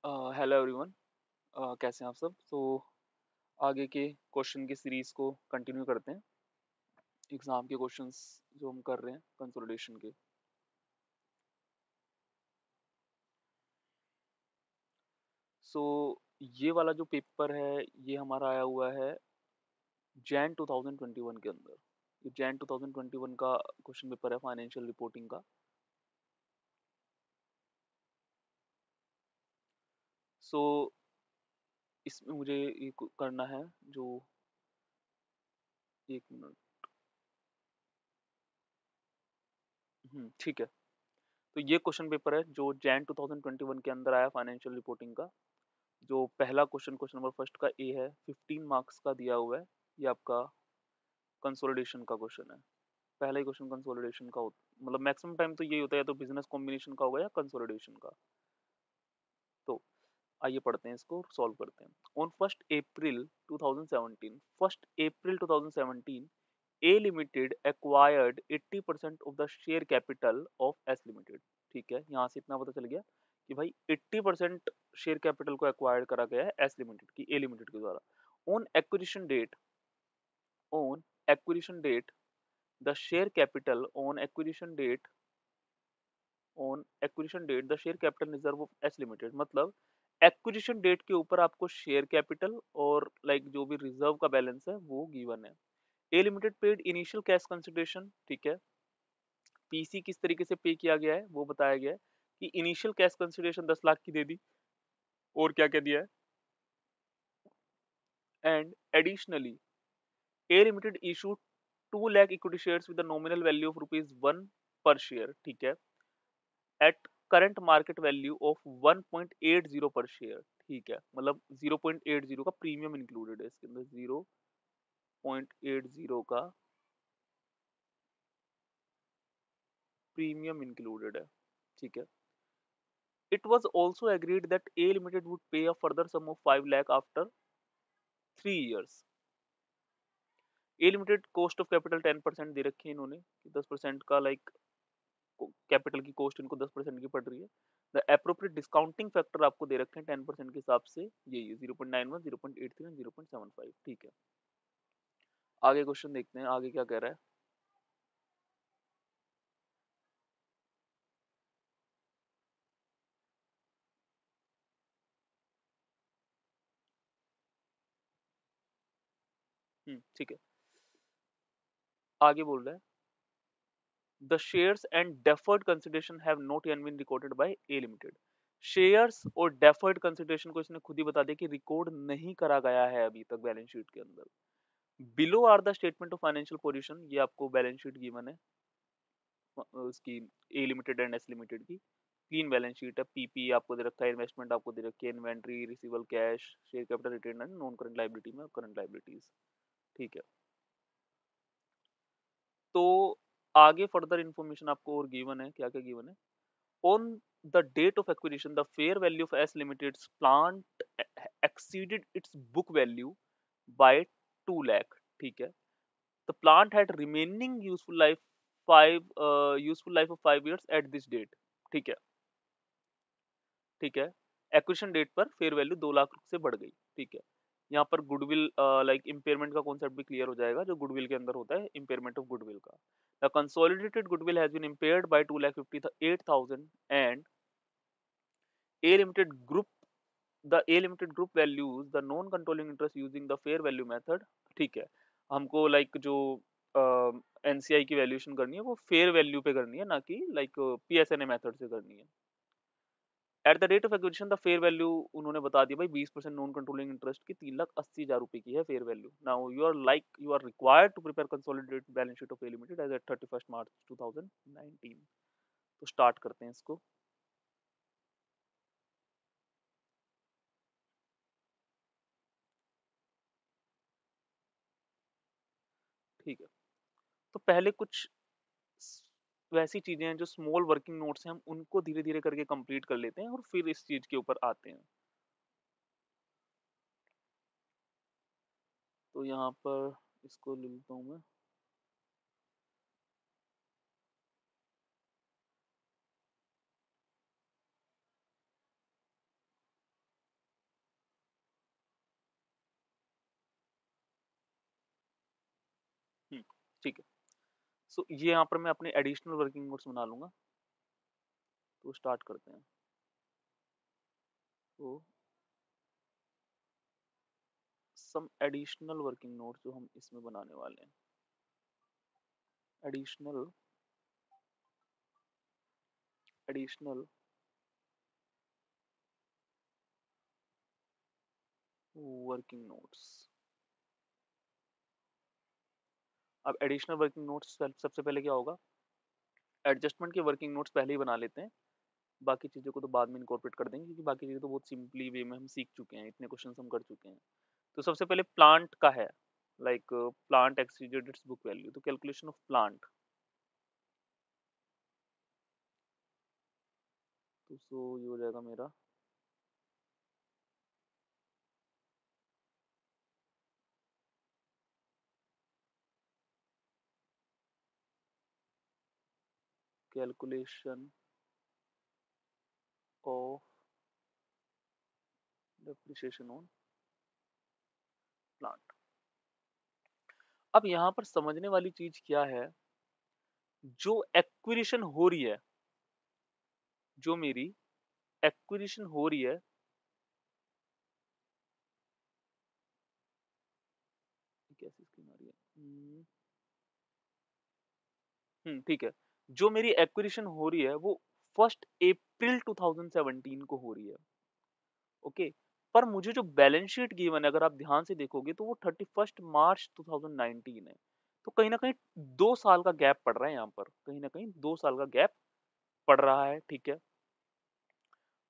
Hello everyone. कैसे हैं आप सब? आगे के क्वेश्चन की सीरीज को कंटिन्यू करते हैं। एग्जाम के क्वेश्चंस जो हम कर रहे हैं कंसोलिडेशन के। सो ये वाला जो पेपर है ये हमारा आया हुआ है जैन 2021 के अंदर। ये जैन 2021 का क्वेश्चन पेपर है फाइनेंशियल रिपोर्टिंग का। सो इसमें मुझे ये करना है जो एक मिनट। ठीक है। तो ये क्वेश्चन पेपर है जो जैन 2021 के अंदर आया फाइनेंशियल रिपोर्टिंग का। जो पहला क्वेश्चन क्वेश्चन नंबर फर्स्ट का ए है, 15 मार्क्स का दिया हुआ है। ये आपका कंसोलिडेशन का क्वेश्चन है। पहला ही क्वेश्चन कंसोलिडेशन का होता, मतलब मैक्सिमम टाइम तो यही होता है, या तो बिजनेस कॉम्बिनेशन का होगा या कंसोलिडेशन का। तो आइए पढ़ते हैं, इसको सॉल्व करते हैं। On first April 2017 A limited acquired 80% of the share capital of S limited. ठीक है, यहाँ से इतना पता चल गया कि भाई 80% शेयर कैपिटल को एक्वायर्ड करा गया है एस लिमिटेड की, ए लिमिटेड के द्वारा। On acquisition date on acquisition date the share capital on acquisition date the share capital reserve of S limited, मतलब एक्विजिशन डेट के ऊपर आपको शेयर कैपिटल और लाइक जो भी रिजर्व का बैलेंस है वो गिवन है। A limited paid initial cash consideration. ठीक है, पीसी किस तरीके से पे किया गया है वो बताया गया है कि इनिशियल कैश कंसिडरेशन 10 लाख की दे दी, और क्या क्या दिया है। And additionally A limited issue 2 lakh equity shares with nominal value of rupees 1 पर शेयर। ठीक है, at current market value of 1.80 पर शेयर। ठीक है, मतलब 0.80 का प्रीमियम इंक्लूडेड है इसके अंदर, 0.80 का प्रीमियम इंक्लूडेड है। ठीक है, it was also agreed that A Limited would pay a further sum of 5 lakh after 3 years. A limited cost of capital 10% दे रखी है इन्होंने कि 10% का लाइक कैपिटल की कॉस्ट इनको 10% की पड़ रही है। द एप्रोप्रिएट डिस्काउंटिंग फैक्टर आपको दे रखे हैं 10% के हिसाब से, यही है 0.91, 0.83 और 0.75। ठीक है, आगे क्वेश्चन देखते हैं आगे क्या कह रहा है। ठीक है, आगे बोल रहा है the shares and deferred consideration have not yet been recorded by A limited. Shares और डेफर्ड कंसिडरेशन को इसने खुद ही बता दिया कि रिकॉर्ड नहीं करा गया है अभी तक बैलेंस शीट के अंदर। Below are the statement of financial position, ये आपको बैलेंस शीट गिवन है उसकी, A limited and S limited की। क्लीन बैलेंस शीट है, पीपी आपको दे रखा है, इन्वेस्टमेंट आपको दे रखी है, inventory, receivable cash, share capital retain and non current liability में करंट लायबिलिटीज। ठीक है, तो आगे फर्दर इंफॉर्मेशन आपको और गिवन है, क्या क्या गिवन है। On the date of acquisition, the fair value of S Limited's plant exceeded its book value by 2 lakh। ठीक है, the plant had remaining useful life of 5 years at this date। ठीक है, ठीक है, एक्विजिशन डेट पर fair value 2 lakh से बढ़ गई। ठीक है, यहाँ पर गुडविल लाइक इम्पेयरमेंट का कॉन्सेप्ट भी क्लियर हो जाएगा, जो गुडविल के अंदर होता है इम्पेयरमेंट ऑफ गुडविल का। The consolidated goodwill has been impaired by 2,58,000 and A Limited Group the A Limited Group values the non controlling interest using the fair value method। ठीक है, हमको लाइक जो एनसीआई की वैल्यूएशन करनी है वो fair value पे करनी है, ना कि लाइक पीएसएनए मेथड से करनी है। At the rate of acquisition the fair value उन्होंने बता दिया भाई 20% नॉन कंट्रोलिंग इंटरेस्ट की 3,80,000 रुपए की है fair value. Now you are required to prepare consolidated balance sheet of A limited as at 31 March 2019। तो स्टार्ट करते हैं इसको। ठीक है, तो पहले कुछ वैसी चीजें हैं जो स्मॉल वर्किंग नोट्स हैं, हम उनको धीरे धीरे करके कंप्लीट कर लेते हैं और फिर इस चीज के ऊपर आते हैं। तो यहाँ पर इसको ले लेता हूँ मैं। ठीक है। सो ये यहाँ पर मैं अपने एडिशनल वर्किंग नोट्स बना लूंगा। तो स्टार्ट करते हैं। तो सम एडिशनल वर्किंग नोट्स जो हम इसमें बनाने वाले हैं, एडिशनल एडिशनल वर्किंग नोट्स। अब एडिशनल वर्किंग नोट्स सबसे पहले क्या होगा, एडजस्टमेंट के वर्किंग नोट्स पहले ही बना लेते हैं, बाकी चीज़ों को तो बाद में इनकॉर्पोरेट कर देंगे, क्योंकि बाकी चीज़ें तो बहुत सिंपली वे में हम सीख चुके हैं, इतने क्वेश्चन हम कर चुके हैं। तो सबसे पहले प्लांट का है, like plant exceeded it's book value, तो कैलकुलेशन ऑफ प्लांट, तो सो ये हो जाएगा मेरा calculation of depreciation on plant. अब यहाँ पर समझने वाली चीज क्या है, जो एक्विजिशन हो रही है, जो मेरी एक्विजिशन हो रही है, कैसी स्कीम आ रही है, ठीक है, जो मेरी एक्विजिशन हो रही है वो 1 अप्रैल 2017 को हो रही है, ओके। पर मुझे जो बैलेंस शीट गिवन है, अगर आप ध्यान से देखोगे तो वो 31 मार्च 2019 है। तो कहीं ना कहीं 2 साल का गैप पड़ रहा है यहाँ पर, कहीं ना कहीं 2 साल का गैप पड़ रहा है, ठीक है।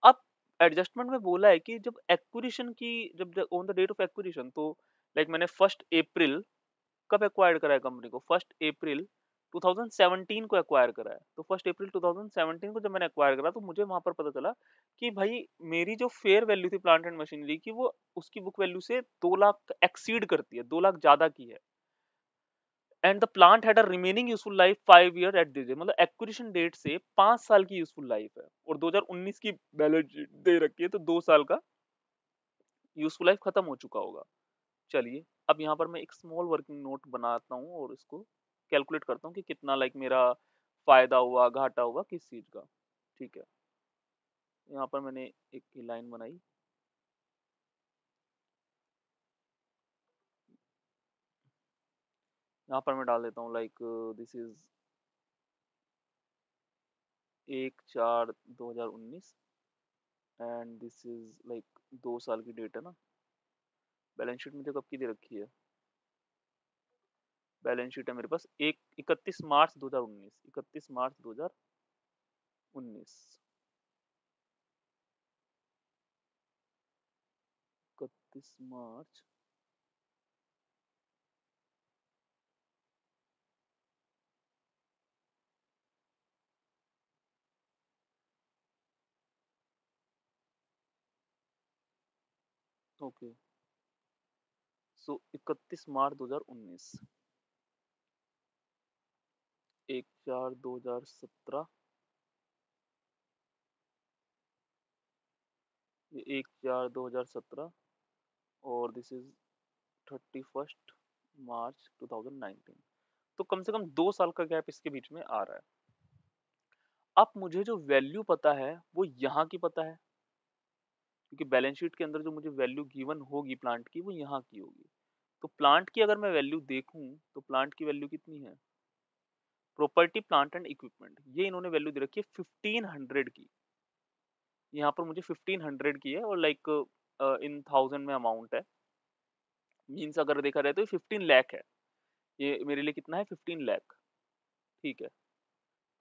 अब एडजस्टमेंट में बोला है कि जब एक्विजिशन की, जब on the date of acquisition, तो लाइक मैंने 1 अप्रैल कब एक्वायर करा है कंपनी को, 1 अप्रैल 2017 को एक्वायर करा है। तो 1 अप्रैल 2017 को जब मैंने एक्वायर करा, तो मुझे वहां पर पता चला कि भाई मेरी जो फेयर वैल्यू थी प्लांट एंड मशीनरी की, वो उसकी बुक वैल्यू से 2 लाख एक्सीड करती है, 2 लाख ज्यादा की है। And the plant had a remaining useful life 5 year at this, मतलब एक्विजिशन डेट से 5 साल की यूजफुल लाइफ है, और 2019 की बैलेंस शीट दे रखी है, तो 2 साल का यूजफुल लाइफ खत्म हो चुका होगा। चलिए, अब यहाँ पर मैं एक स्मॉल वर्किंग नोट बनाता हूँ और इसको कैलकुलेट करता हूँ कि कितना लाइक मेरा फायदा हुआ, घाटा हुआ किस चीज का, ठीक है। यहाँ पर मैंने एक लाइन बनाई, यहाँ पर मैं डाल देता हूँ like this is 1/4/2019 and this is like 2 साल की डेट है ना। बैलेंस शीट मुझे कब की दे रखी है, बैलेंस शीट है मेरे पास एक 31 मार्च 2019, 31 मार्च 2019, 31 मार्च। ओके, सो 31 मार्च 2019, 1/4/2017, ये 1/4/2017, और दिस इज 31 मार्च 2019। तो कम से कम 2 साल का गैप इसके बीच में आ रहा है। अब मुझे जो वैल्यू पता है वो यहाँ की पता है, क्योंकि बैलेंस शीट के अंदर जो मुझे वैल्यू गिवन होगी प्लांट की, वो यहाँ की होगी। तो प्लांट की अगर मैं वैल्यू देखूं, तो प्लांट की वैल्यू कितनी है, प्रॉपर्टी प्लांट एंड इक्विपमेंट, ये इन्होंने वैल्यू दे रखी है 1500 की। यहाँ पर मुझे 1500 की है, और लाइक इन थाउजेंड में अमाउंट है, मीन्स अगर देखा जाए तो 15 लाख है। ये मेरे लिए कितना है, 15 लाख, ठीक है।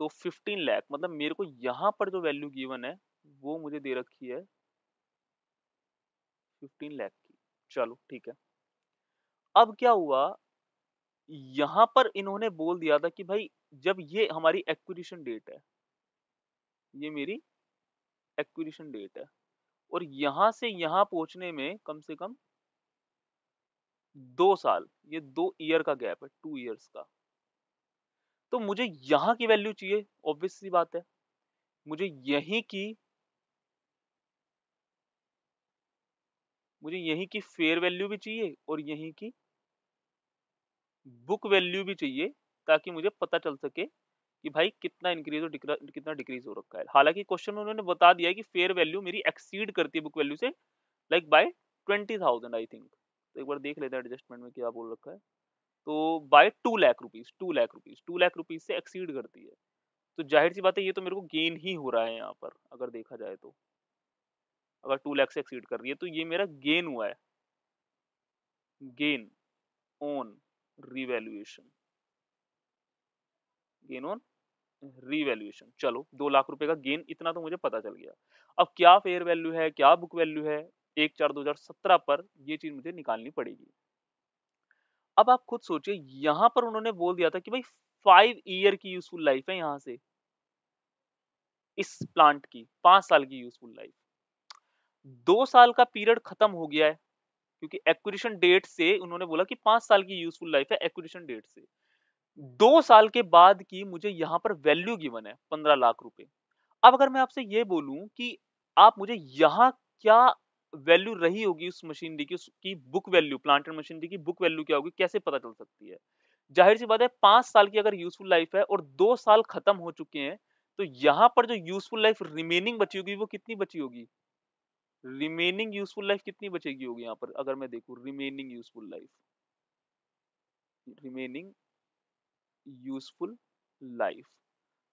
तो 15 लाख मतलब मेरे को यहाँ पर जो वैल्यू गिवन है वो मुझे दे रखी है 15 लाख की। चलो ठीक है। अब क्या हुआ, यहाँ पर इन्होंने बोल दिया था कि भाई जब ये हमारी एक्विजिशन डेट है, ये मेरी एक्विजिशन डेट है, और यहाँ से यहाँ पहुंचने में कम से कम 2 साल, ये 2 ईयर का गैप है, 2 ईयर्स का। तो मुझे यहाँ की वैल्यू चाहिए, ऑब्वियस सी बात है। मुझे यहीं की मुझे यहीं की फेयर वैल्यू भी चाहिए और यहीं की बुक वैल्यू भी चाहिए, ताकि मुझे पता चल सके कि भाई कितना इंक्रीज और कितना डिक्रीज हो रखा है। हालांकि क्वेश्चन में उन्होंने बता दिया है कि फेयर वैल्यू मेरी एक्सीड करती है बुक वैल्यू से, लाइक बाय 20,000 आई थिंक। तो एक बार देख लेते हैं एडजस्टमेंट में क्या बोल रखा है। तो by 2 lakh rupees, 2 lakh rupees, 2 lakh rupees से एक्सीड करती है। तो जाहिर सी बात है ये तो मेरे को गेन ही हो रहा है यहाँ पर, अगर देखा जाए तो। अगर 2 लाख से एक्सीड कर रही है तो ये मेरा गेन हुआ है, gain on revaluation, gain on revaluation. चलो 2 लाख रुपए का गेन, इतना तो मुझे पता चल गया। अब क्या फेयर वैल्यू है, क्या बुक वैल्यू है 1/4/2017 पर, ये चीज मुझे निकालनी पड़ेगी। अब आप खुद सोचिए, यहां पर उन्होंने बोल दिया था कि भाई 5 ईयर की यूजफुल लाइफ है, यहां से इस प्लांट की 5 साल की यूजफुल लाइफ। 2 साल का पीरियड खत्म हो गया है, क्योंकि एक्विजिशन डेट से उन्होंने बोला कि 5 साल की यूजफुल लाइफ है एक्विजिशन डेट से। 2 साल के बाद की मुझे यहाँ पर वैल्यू गिवन है 15 लाख रुपए। अब अगर मैं आपसे ये बोलूं कि आप मुझे यहाँ क्या वैल्यू रही होगी उस मशीनरी की, उसकी book value, plant and machinery की बुक वैल्यू क्या होगी, कैसे पता चल सकती है? जाहिर सी बात है 5 साल की अगर यूजफुल लाइफ है और 2 साल खत्म हो चुके हैं, तो यहाँ पर जो यूजफुल लाइफ रिमेनिंग बची होगी वो कितनी बची होगी? रिमेनिंग यूजफुल लाइफ कितनी बचेगी होगी यहाँ पर, अगर मैं देखूं remaining useful life, remaining useful life,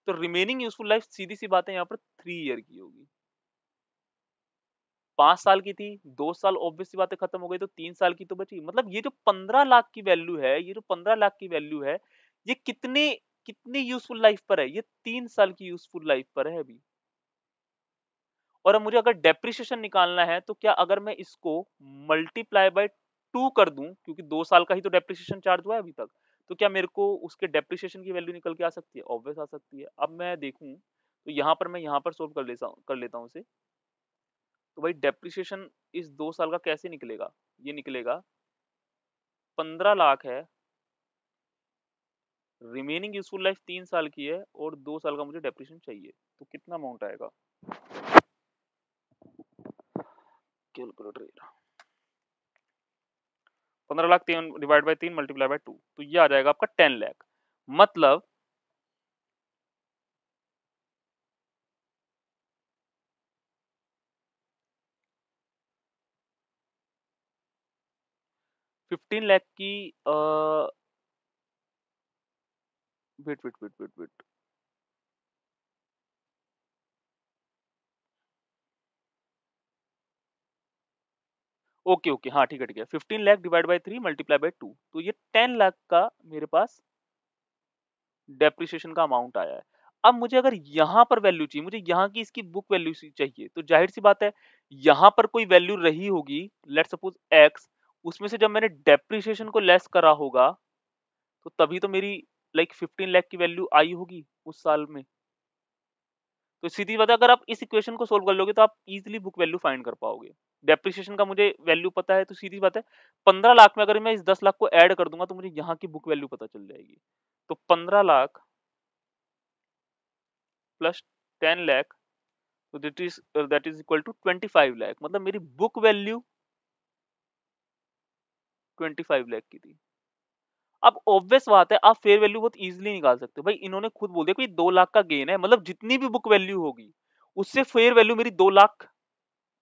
तो रिमेनिंग यूजफुल लाइफ सीधी सी बात है यहाँ पर 3 ईयर की होगी। 5 साल की थी, 2 साल ऑब्वियस सी बातें खत्म हो गई, तो 3 साल की तो बची। मतलब ये जो 15 लाख की वैल्यू है, ये जो 15 लाख की वैल्यू है, ये कितने कितनी यूजफुल लाइफ पर है? ये 3 साल की यूजफुल लाइफ पर है अभी। और अब मुझे अगर डेप्रिसिएशन निकालना है, तो क्या अगर मैं इसको मल्टीप्लाई बाय 2 कर दूं, क्योंकि 2 साल का ही तो डेप्रिसिएशन चार्ज हुआ है अभी तक, तो क्या मेरे को उसके डेप्रिसिएशन की वैल्यू निकल के आ सकती है? ऑब्वियस आ सकती है। अब मैं देखूं तो यहाँ पर मैं यहाँ पर सोल्व कर लेता हूँ उसे। तो भाई डेप्रिसिएशन इस 2 साल का कैसे निकलेगा? ये निकलेगा 15 लाख है, रिमेनिंग यूजफुल लाइफ 3 साल की है, और 2 साल का मुझे डेप्रिसिएशन चाहिए, तो कितना अमाउंट आएगा? Calculator, 15 lakh divide by 3 multiply by 2, तो ये आ जाएगा आपका 10 लाख। मतलब 15 लाख की wait wait wait wait wait, okay okay, हाँ ठीक है ठीक है, 15 lakh divide by 3 multiply by 2, तो ये 10 लाख का मेरे पास डेप्रिसिएशन का अमाउंट आया है। अब मुझे अगर यहाँ पर वैल्यू चाहिए, मुझे यहाँ की इसकी बुक वैल्यू चाहिए, तो जाहिर सी बात है यहाँ पर कोई वैल्यू रही होगी, लेट सपोज एक्स, उसमें से जब मैंने डेप्रिसिएशन को लेस करा होगा, तो तभी तो मेरी लाइक 15 लाख की वैल्यू आई होगी उस साल में। तो सीधी बात है, अगर आप इस इक्वेशन को सोल्व कर लोगे तो आप इजीली बुक वैल्यू फाइंड कर पाओगे। डेप्रिसिएशन का मुझे वैल्यू पता है, तो सीधी बात है 15 लाख में अगर मैं इस 10 लाख को ऐड कर दूंगा तो मुझे यहाँ की बुक वैल्यू पता चल जाएगी। तो 15 लाख प्लस 10 लाख, तो that is equal to 25 lakh. मतलब मेरी बुक वैल्यू 25 लाख की थी। अब ऑब्वियस बात है, आप फेयर वैल्यू बहुत इजीली निकाल सकते हो। भाई इन्होंने खुद बोल दिया कि 2 लाख का गेन है, मतलब जितनी भी बुक वैल्यू होगी उससे फेयर वैल्यू मेरी 2 लाख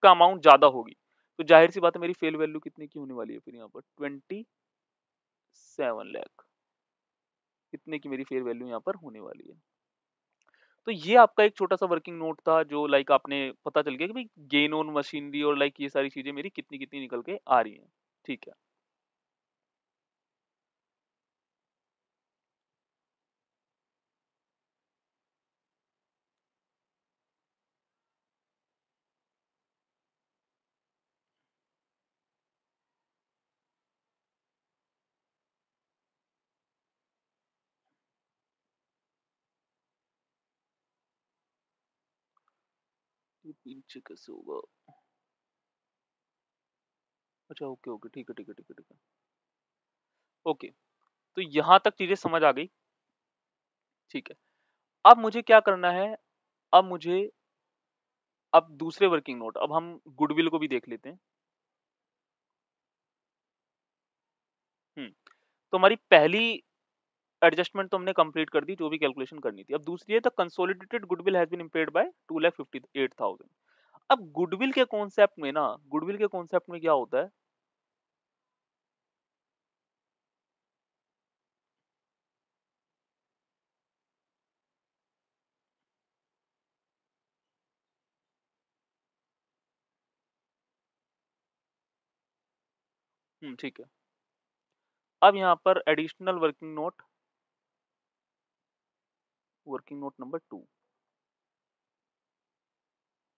का अमाउंट ज्यादा होगी। तो जाहिर सी बात है मेरी फेयर वैल्यू कितने की होने वाली है फिर यहाँ पर? 27 लाख, इतने की मेरी फेयर वैल्यू यहाँ पर होने वाली है। तो ये आपका एक छोटा सा वर्किंग नोट था, जो लाइक आपने पता चल गया कि भाई गेन ऑन मशीनरी और लाइक ये सारी चीजें मेरी कितनी कितनी निकल के आ रही हैं। ठीक है। ये पीछे कैसे होगा? अच्छा ओके ओके, ठीक है ठीक है ठीक है ठीक है। ओके, तो यहाँ तक चीजें समझ आ गई। ठीक है, अब मुझे क्या करना है? अब मुझे, अब दूसरे वर्किंग नोट, अब हम गुडविल को भी देख लेते हैं। तो हमारी पहली एडजस्टमेंट तो हमने कंप्लीट कर दी, जो भी कैलकुलेशन करनी थी। अब दूसरी है, the consolidated goodwill has been impaired by 2,58,000। अब गुडविल के कॉन्सेप्ट में ना, गुडविल के कॉन्सेप्ट में क्या होता है? ठीक है। अब यहाँ पर additional working note number 2,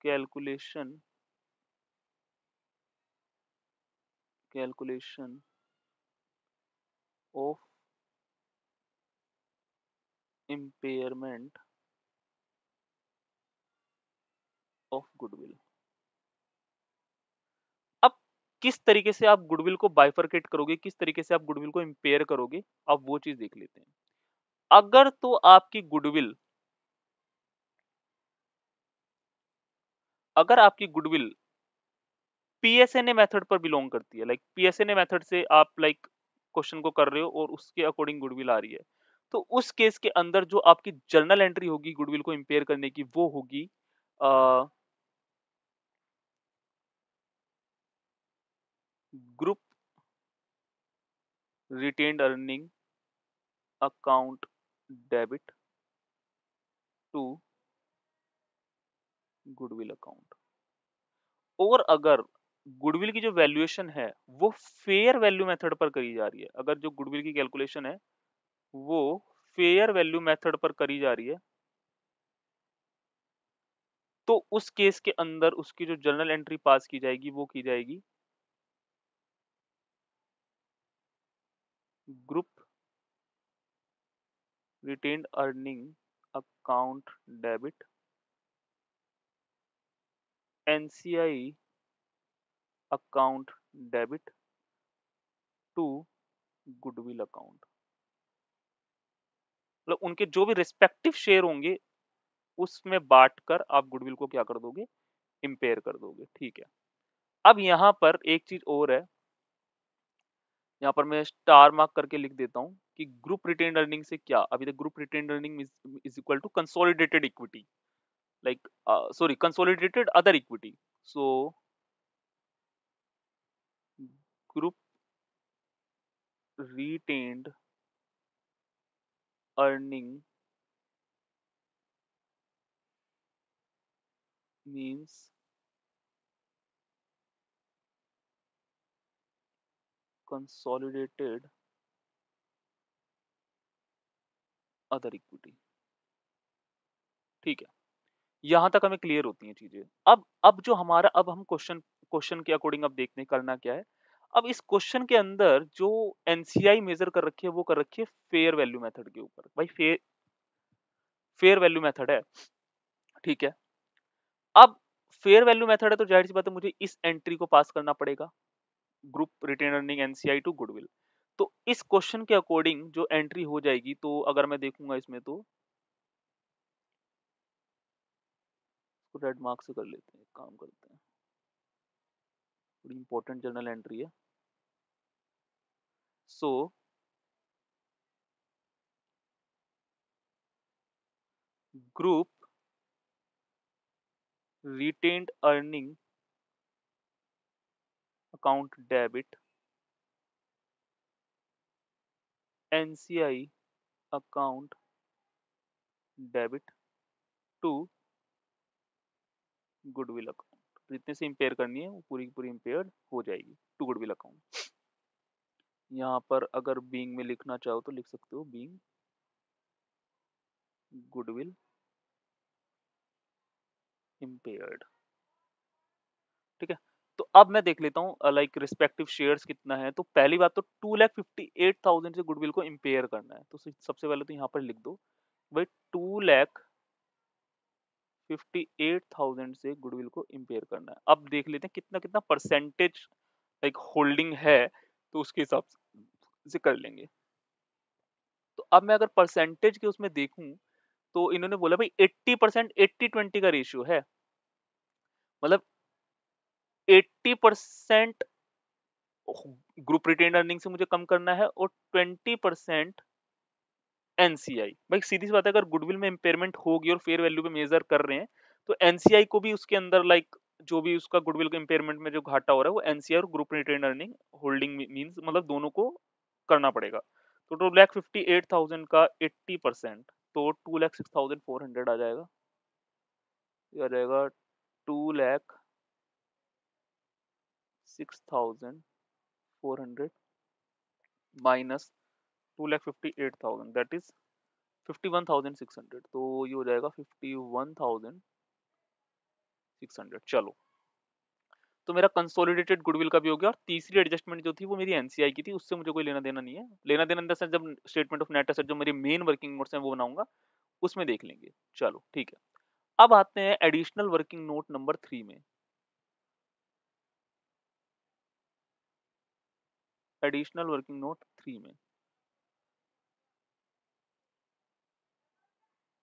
calculation calculation of impairment of goodwill. अब किस तरीके से आप गुडविल को बाइफरकेट करोगे, किस तरीके से आप गुडविल को इम्पेयर करोगे, अब वो चीज देख लेते हैं। अगर तो आपकी गुडविल अगर आपकी गुडविल पीएसएनए मेथड पर बिलोंग करती है, लाइक पीएसएनए मेथड से आप लाइक क्वेश्चन को कर रहे हो और उसके अकॉर्डिंग गुडविल आ रही है, तो उस केस के अंदर जो आपकी जर्नल एंट्री होगी गुडविल को इंपेयर करने की, वो होगी group retained earning account debit to goodwill account. और अगर गुडविल की जो वैल्यूएशन है वो फेयर वैल्यू मेथड पर करी जा रही है, अगर जो गुडविल की कैलकुलेशन है वो फेयर वैल्यू मेथड पर करी जा रही है, तो उस केस के अंदर उसकी जो जर्नल एंट्री पास की जाएगी वो की जाएगी group retained earning account debit NCI account debit to goodwill account. मतलब उनके जो भी रिस्पेक्टिव शेयर होंगे उसमें बांट कर आप गुडविल को क्या कर दोगे, इंपेयर कर दोगे। ठीक है। अब यहाँ पर एक चीज और है, यहाँ पर मैं स्टार मार्क करके लिख देता हूँ कि ग्रुप रिटेन्ड अर्निंग से क्या, अभी तक group retained earning is equal to consolidated equity, like sorry, consolidated other equity. So group retained earning means consolidated other equity। ठीक है, यहां तक हमें क्लियर होती हैं चीजें। अब जो हमारा, अब हम क्वेश्चन क्वेश्चन के अकॉर्डिंग अब देखने करना क्या है। अब इस क्वेश्चन के अंदर जो एनसीआई मेजर कर रखी है वो कर रखी है फेयर वैल्यू मेथड के ऊपर। भाई फेयर फेयर वैल्यू मेथड है, ठीक है। अब फेयर वैल्यू मेथड है तो जाहिर सी बात है मुझे इस एंट्री को पास करना पड़ेगा, group retain earning NCI to goodwill. तो इस क्वेश्चन के अकॉर्डिंग जो एंट्री हो जाएगी, तो अगर मैं देखूंगा इसमें तो रेड मार्क से कर लेते हैं, एक काम करते हैं, बड़ी इंपॉर्टेंट जर्नल एंट्री है। So group retained earning account debit NCI account debit to goodwill account, जितने से इंपेयर करनी है वो पूरी की पूरी इंपेयर्ड हो जाएगी टू गुडविल अकाउंट। यहाँ पर अगर बीइंग में लिखना चाहो तो लिख सकते हो बीइंग गुडविल impaired। ठीक है। तो अब मैं देख लेता हूँ लाइक रिस्पेक्टिव शेयर्स कितना है। तो पहली बात तो 2,58,000 से गुडविल को इंपेयर करना है, तो सबसे पहले तो यहाँ पर लिख दो भाई 2,58,000 से गुडविल को इंपेयर करना है। अब देख लेते हैं कितना कितना परसेंटेज लाइक होल्डिंग है, तो उसके हिसाब से कर लेंगे। तो अब मैं अगर परसेंटेज के उसमें देखूं तो इन्होंने बोला भाई 80%, 80-20 का रेशियो है। मतलब 80% ग्रुप रिटेन अर्निंग से मुझे कम करना है और 20% एनसीआई। भाई सीधी सी बात है, अगर गुडविल में इम्पेयरमेंट होगी और फेयर वैल्यू पे मेजर कर रहे हैं, तो एनसीआई को भी उसके अंदर लाइक जो भी उसका गुडविल के इम्पेयरमेंट में जो घाटा हो रहा है वो एनसीआई और group retain earning holding means मतलब दोनों को करना पड़ेगा। तो 2,58,000 का 80%, तो 2,06,400 आ जाएगा। ये आ जाएगा 2,06,400 माइनस 2,58,000 दैट इज 51,600, तो ये हो जाएगा 51,600। चलो, तो मेरा कंसोलिडेटेड गुडविल का भी हो गया, और तीसरी एडजस्टमेंट जो थी वो मेरी एनसीआई की थी, उससे मुझे कोई लेना देना नहीं है। लेना देना इन द सेंस जब स्टेटमेंट ऑफ नेट एसेट जो मेरी मेन वर्किंग नोट्स हैं वो बनाऊंगा, उसमें देख लेंगे। चलो ठीक है, अब आते हैं एडिशनल वर्किंग नोट नंबर 3 में। एडिशनल वर्किंग नोट 3 में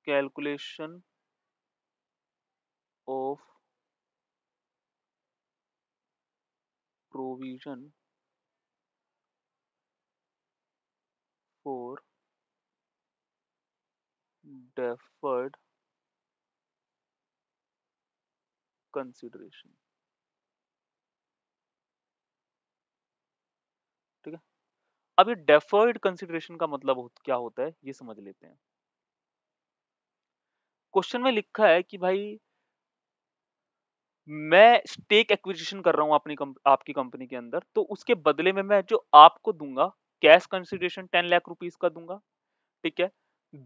calculation of provision for deferred consideration. ठीक है, अब ये डेफर्ड कंसिडरेशन का मतलब क्या होता है ये समझ लेते हैं। क्वेश्चन में लिखा है कि भाई मैं स्टेक एक्विजिशन कर रहा हूं आपकी कंपनी के अंदर, तो उसके बदले में मैं जो आपको दूंगा कैश कंसिडरेशन 10 लाख रुपीस का दूंगा। ठीक है,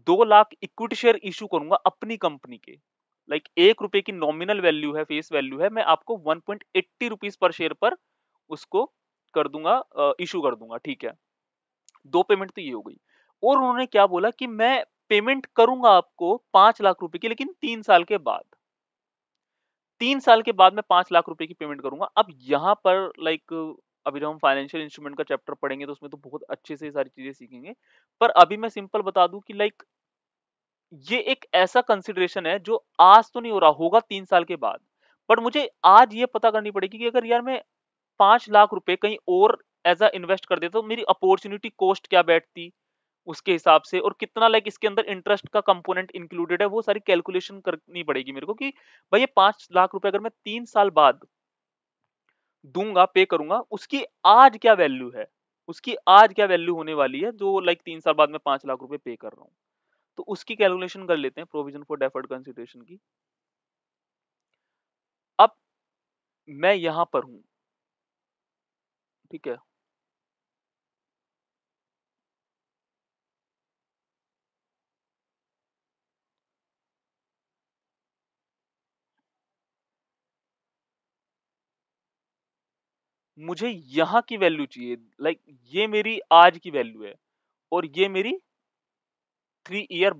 2 लाख इक्विटी शेयर इशू करूंगा अपनी कंपनी के, लाइक 1 रुपए की नॉमिनल वैल्यू है, फेस वैल्यू है, मैं आपको 1.80 रुपीस पर शेयर पर उसको कर दूंगा, इशू कर दूंगा। ठीक है, दो पेमेंट तो ये हो गई। और उन्होंने क्या बोला कि मैं पेमेंट करूंगा आपको 5 लाख रुपए की, लेकिन 3 साल के बाद। 3 साल के बाद मैं 5 लाख रुपए की पेमेंट करूंगा। अब यहाँ पर लाइक अभी जब हम फाइनेंशियल इंस्ट्रूमेंट का चैप्टर पढ़ेंगे तो उसमें तो बहुत अच्छे से ये सारी चीजें सीखेंगे, पर अभी मैं सिंपल बता दूं कि लाइक ये एक ऐसा कंसिडरेशन है जो आज तो नहीं हो रहा, होगा 3 साल के बाद। बट मुझे आज ये पता करनी पड़ेगी कि अगर यार मैं 5 लाख रुपए कहीं और एज अ इन्वेस्ट कर देता तो मेरी अपॉर्चुनिटी कॉस्ट क्या बैठती उसके हिसाब से, और कितना लाइक इसके अंदर इंटरेस्ट का कंपोनेंट इंक्लूडेड है, वो सारी कैलकुलेशन करनी पड़ेगी मेरे को कि भाई ये 5 लाख रुपए अगर मैं 3 साल बाद दूंगा, पे करूंगा, उसकी आज क्या वैल्यू है, उसकी आज क्या वैल्यू होने वाली है जो लाइक 3 साल बाद मैं 5 लाख रुपए पे कर रहा हूँ। तो उसकी कैलकुलेशन कर लेते हैं प्रोविजन फॉर डेफर्ड कंसिडरेशन की। अब मैं यहां पर हूं, ठीक है, मुझे यहां की वैल्यू चाहिए, लाइक ये मेरी आज की वैल्यू है और ये मेरी 3 ईयर,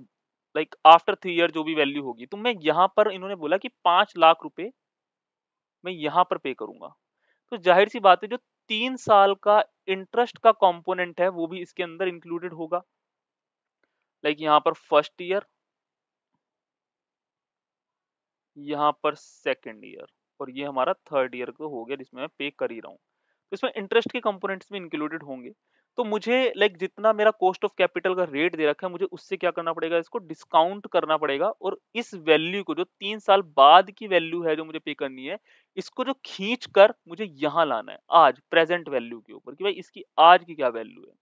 लाइक आफ्टर 3 ईयर जो भी वैल्यू होगी। तो मैं यहां पर, इन्होंने बोला कि 5 लाख रुपए मैं यहां पर पे करूंगा, तो जाहिर सी बात है जो 3 साल का इंटरेस्ट का कंपोनेंट है वो भी इसके अंदर इंक्लूडेड होगा। लाइक यहाँ पर फर्स्ट ईयर, यहाँ पर सेकेंड ईयर, और ये हमारा थर्ड ईयर को हो गया जिसमें मैं पे कर ही रहा हूँ। तो इसमें इंटरेस्ट के कंपोनेंट्स भी इंक्लूडेड होंगे। तो मुझे लाइक जितना मेरा कॉस्ट ऑफ कैपिटल का रेट दे रखा है, मुझे उससे क्या करना पड़ेगा, इसको डिस्काउंट करना पड़ेगा, और इस वैल्यू को जो 3 साल बाद की वैल्यू है जो मुझे पे करनी है, इसको जो खींच कर मुझे यहाँ लाना है आज प्रेजेंट वैल्यू के ऊपर कि भाई इसकी आज की क्या वैल्यू है।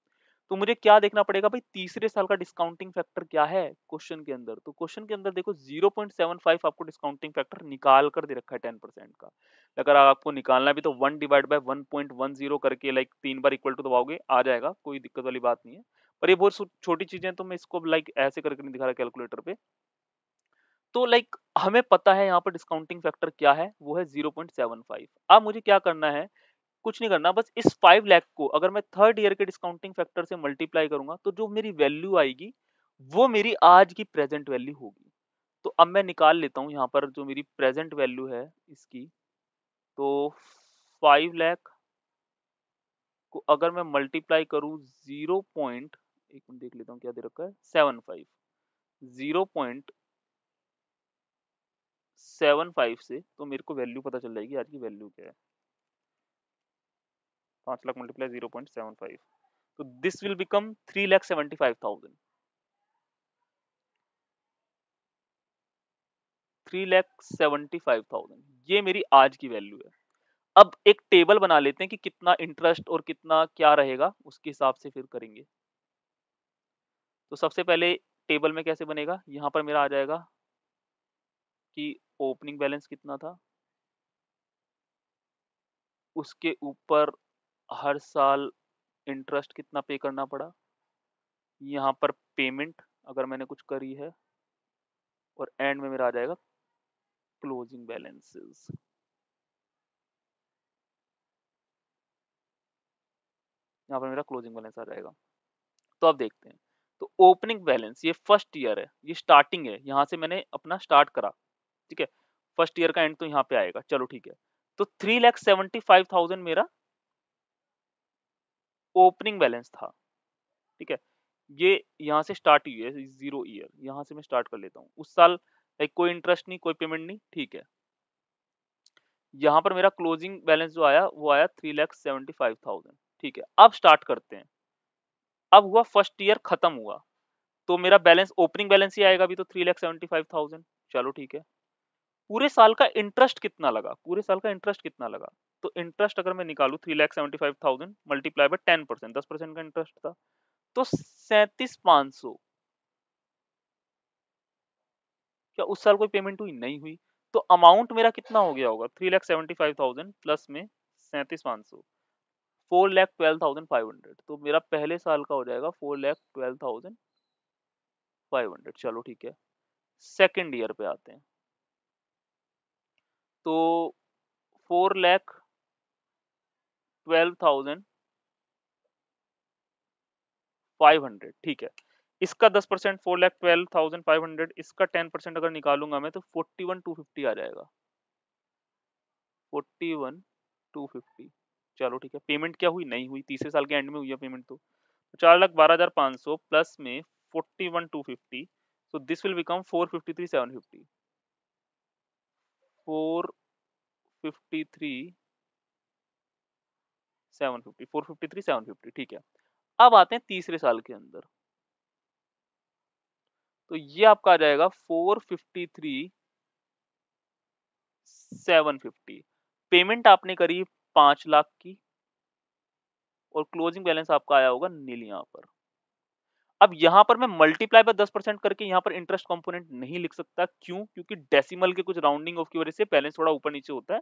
तो मुझे क्या देखना पड़ेगा भाई, तीसरे साल का डिस्काउंटिंग फैक्टर क्या है क्वेश्चन के अंदर। तो क्वेश्चन के अंदर देखो 0.75 आपको डिस्काउंटिंग फैक्टर निकाल कर दे रखा है 10% का। अगर आपको निकालना भी तो 1/1.10 करके लाइक 3 बार इक्वल टू दबाओगे आ जाएगा, कोई दिक्कत वाली बात नहीं है। पर ये बहुत छोटी चीजें, तो मैं इसको लाइक ऐसे करके नहीं दिखा रहा कैलकुलेटर पे। तो लाइक हमें पता है यहाँ पर डिस्काउंटिंग फैक्टर क्या है, वो है 0.75। अब मुझे क्या करना है, कुछ नहीं करना, बस इस 5 लाख को अगर मैं थर्ड ईयर के डिस्काउंटिंग फैक्टर से मल्टीप्लाई करूंगा तो जो मेरी वैल्यू आएगी वो मेरी आज की प्रेजेंट वैल्यू होगी। तो अब मैं निकाल लेता हूं यहाँ पर जो मेरी प्रेजेंट वैल्यू है इसकी। तो 5 लाख को अगर मैं मल्टीप्लाई करूं 0. एक मिनट देख लेता हूँ क्या दे रखा है, 75, 0.75 से, तो मेरे को वैल्यू पता चल जाएगी आज की वैल्यू क्या है। 5 लाख मल्टीप्लाई 0.75, तो दिस विल बिकम 3,75,000। 3,75,000 ये मेरी आज की वैल्यू है। अब एक टेबल बना लेते हैं कि कितना इंटरेस्ट और कितना क्या रहेगा, उसके हिसाब से फिर करेंगे। तो सबसे पहले टेबल में कैसे बनेगा, यहाँ पर मेरा आ जाएगा कि ओपनिंग बैलेंस कितना था, उसके ऊपर हर साल इंटरेस्ट कितना पे करना पड़ा, यहाँ पर पेमेंट अगर मैंने कुछ करी है, और एंड में मेरा आ जाएगा क्लोजिंग बैलेंसेस। यहाँ पर मेरा क्लोजिंग बैलेंस आ जाएगा। तो अब देखते हैं। तो ओपनिंग बैलेंस ये फर्स्ट ईयर है, ये स्टार्टिंग है, यहाँ से मैंने अपना स्टार्ट करा, ठीक है। फर्स्ट ईयर का एंड तो यहाँ पे आएगा, चलो ठीक है। तो 3,75,000 मेरा ओपनिंग बैलेंस था, ठीक है। ये यहाँ से स्टार्ट हुई है, जीरो ईयर, यहाँ से मैं स्टार्ट कर लेता हूँ। उस साल लाइक कोई इंटरेस्ट नहीं, कोई पेमेंट नहीं, ठीक है। यहाँ पर मेरा क्लोजिंग बैलेंस जो आया वो आया 3,75,000, ठीक है। अब स्टार्ट करते हैं। अब हुआ फर्स्ट ईयर खत्म हुआ, तो मेरा बैलेंस ओपनिंग बैलेंस ही आएगा अभी, तो 3,75,000, चलो ठीक है। पूरे साल का इंटरेस्ट कितना लगा, पूरे साल का इंटरेस्ट कितना लगा, तो इंटरेस्ट अगर मैं निकालू 3,75,000 मल्टीप्लाई बाय 10%, 10% का इंटरेस्ट था, तो 37,500। क्या उस साल कोई पेमेंट हुई, नहीं हुई। तो अमाउंट मेरा कितना हो गया होगा, 3,75,000 प्लस में 37,500, 4,12,500। तो मेरा पहले साल का हो जाएगा 4,12,500। चलो ठीक है। सेकेंड ईयर पे आते हैं। तो 4,12,500, ठीक है। इसका 10%, 4,12,500, इसका 10% अगर निकालूंगा मैं, तो 41,250 आ जाएगा, 41,250। चलो ठीक है। पेमेंट क्या हुई, नहीं हुई, तीसरे साल के एंड में हुई है पेमेंट। तो 4,12,500 प्लस में 41,250, so this will become 453,750, 453,750, ठीक है। अब आते हैं तीसरे साल के अंदर। तो ये आपका आ जाएगा 453,750। पेमेंट आपने करी 5 लाख की, और क्लोजिंग बैलेंस आपका आया होगा नील यहाँ पर। अब यहाँ पर मैं मल्टीप्लाई बाय 10% करके यहाँ पर इंटरेस्ट कंपोनेंट नहीं लिख सकता, क्यों, क्योंकि डेसिमल के कुछ राउंडिंग ऑफ की वजह से बैलेंस थोड़ा ऊपर नीचे होता है।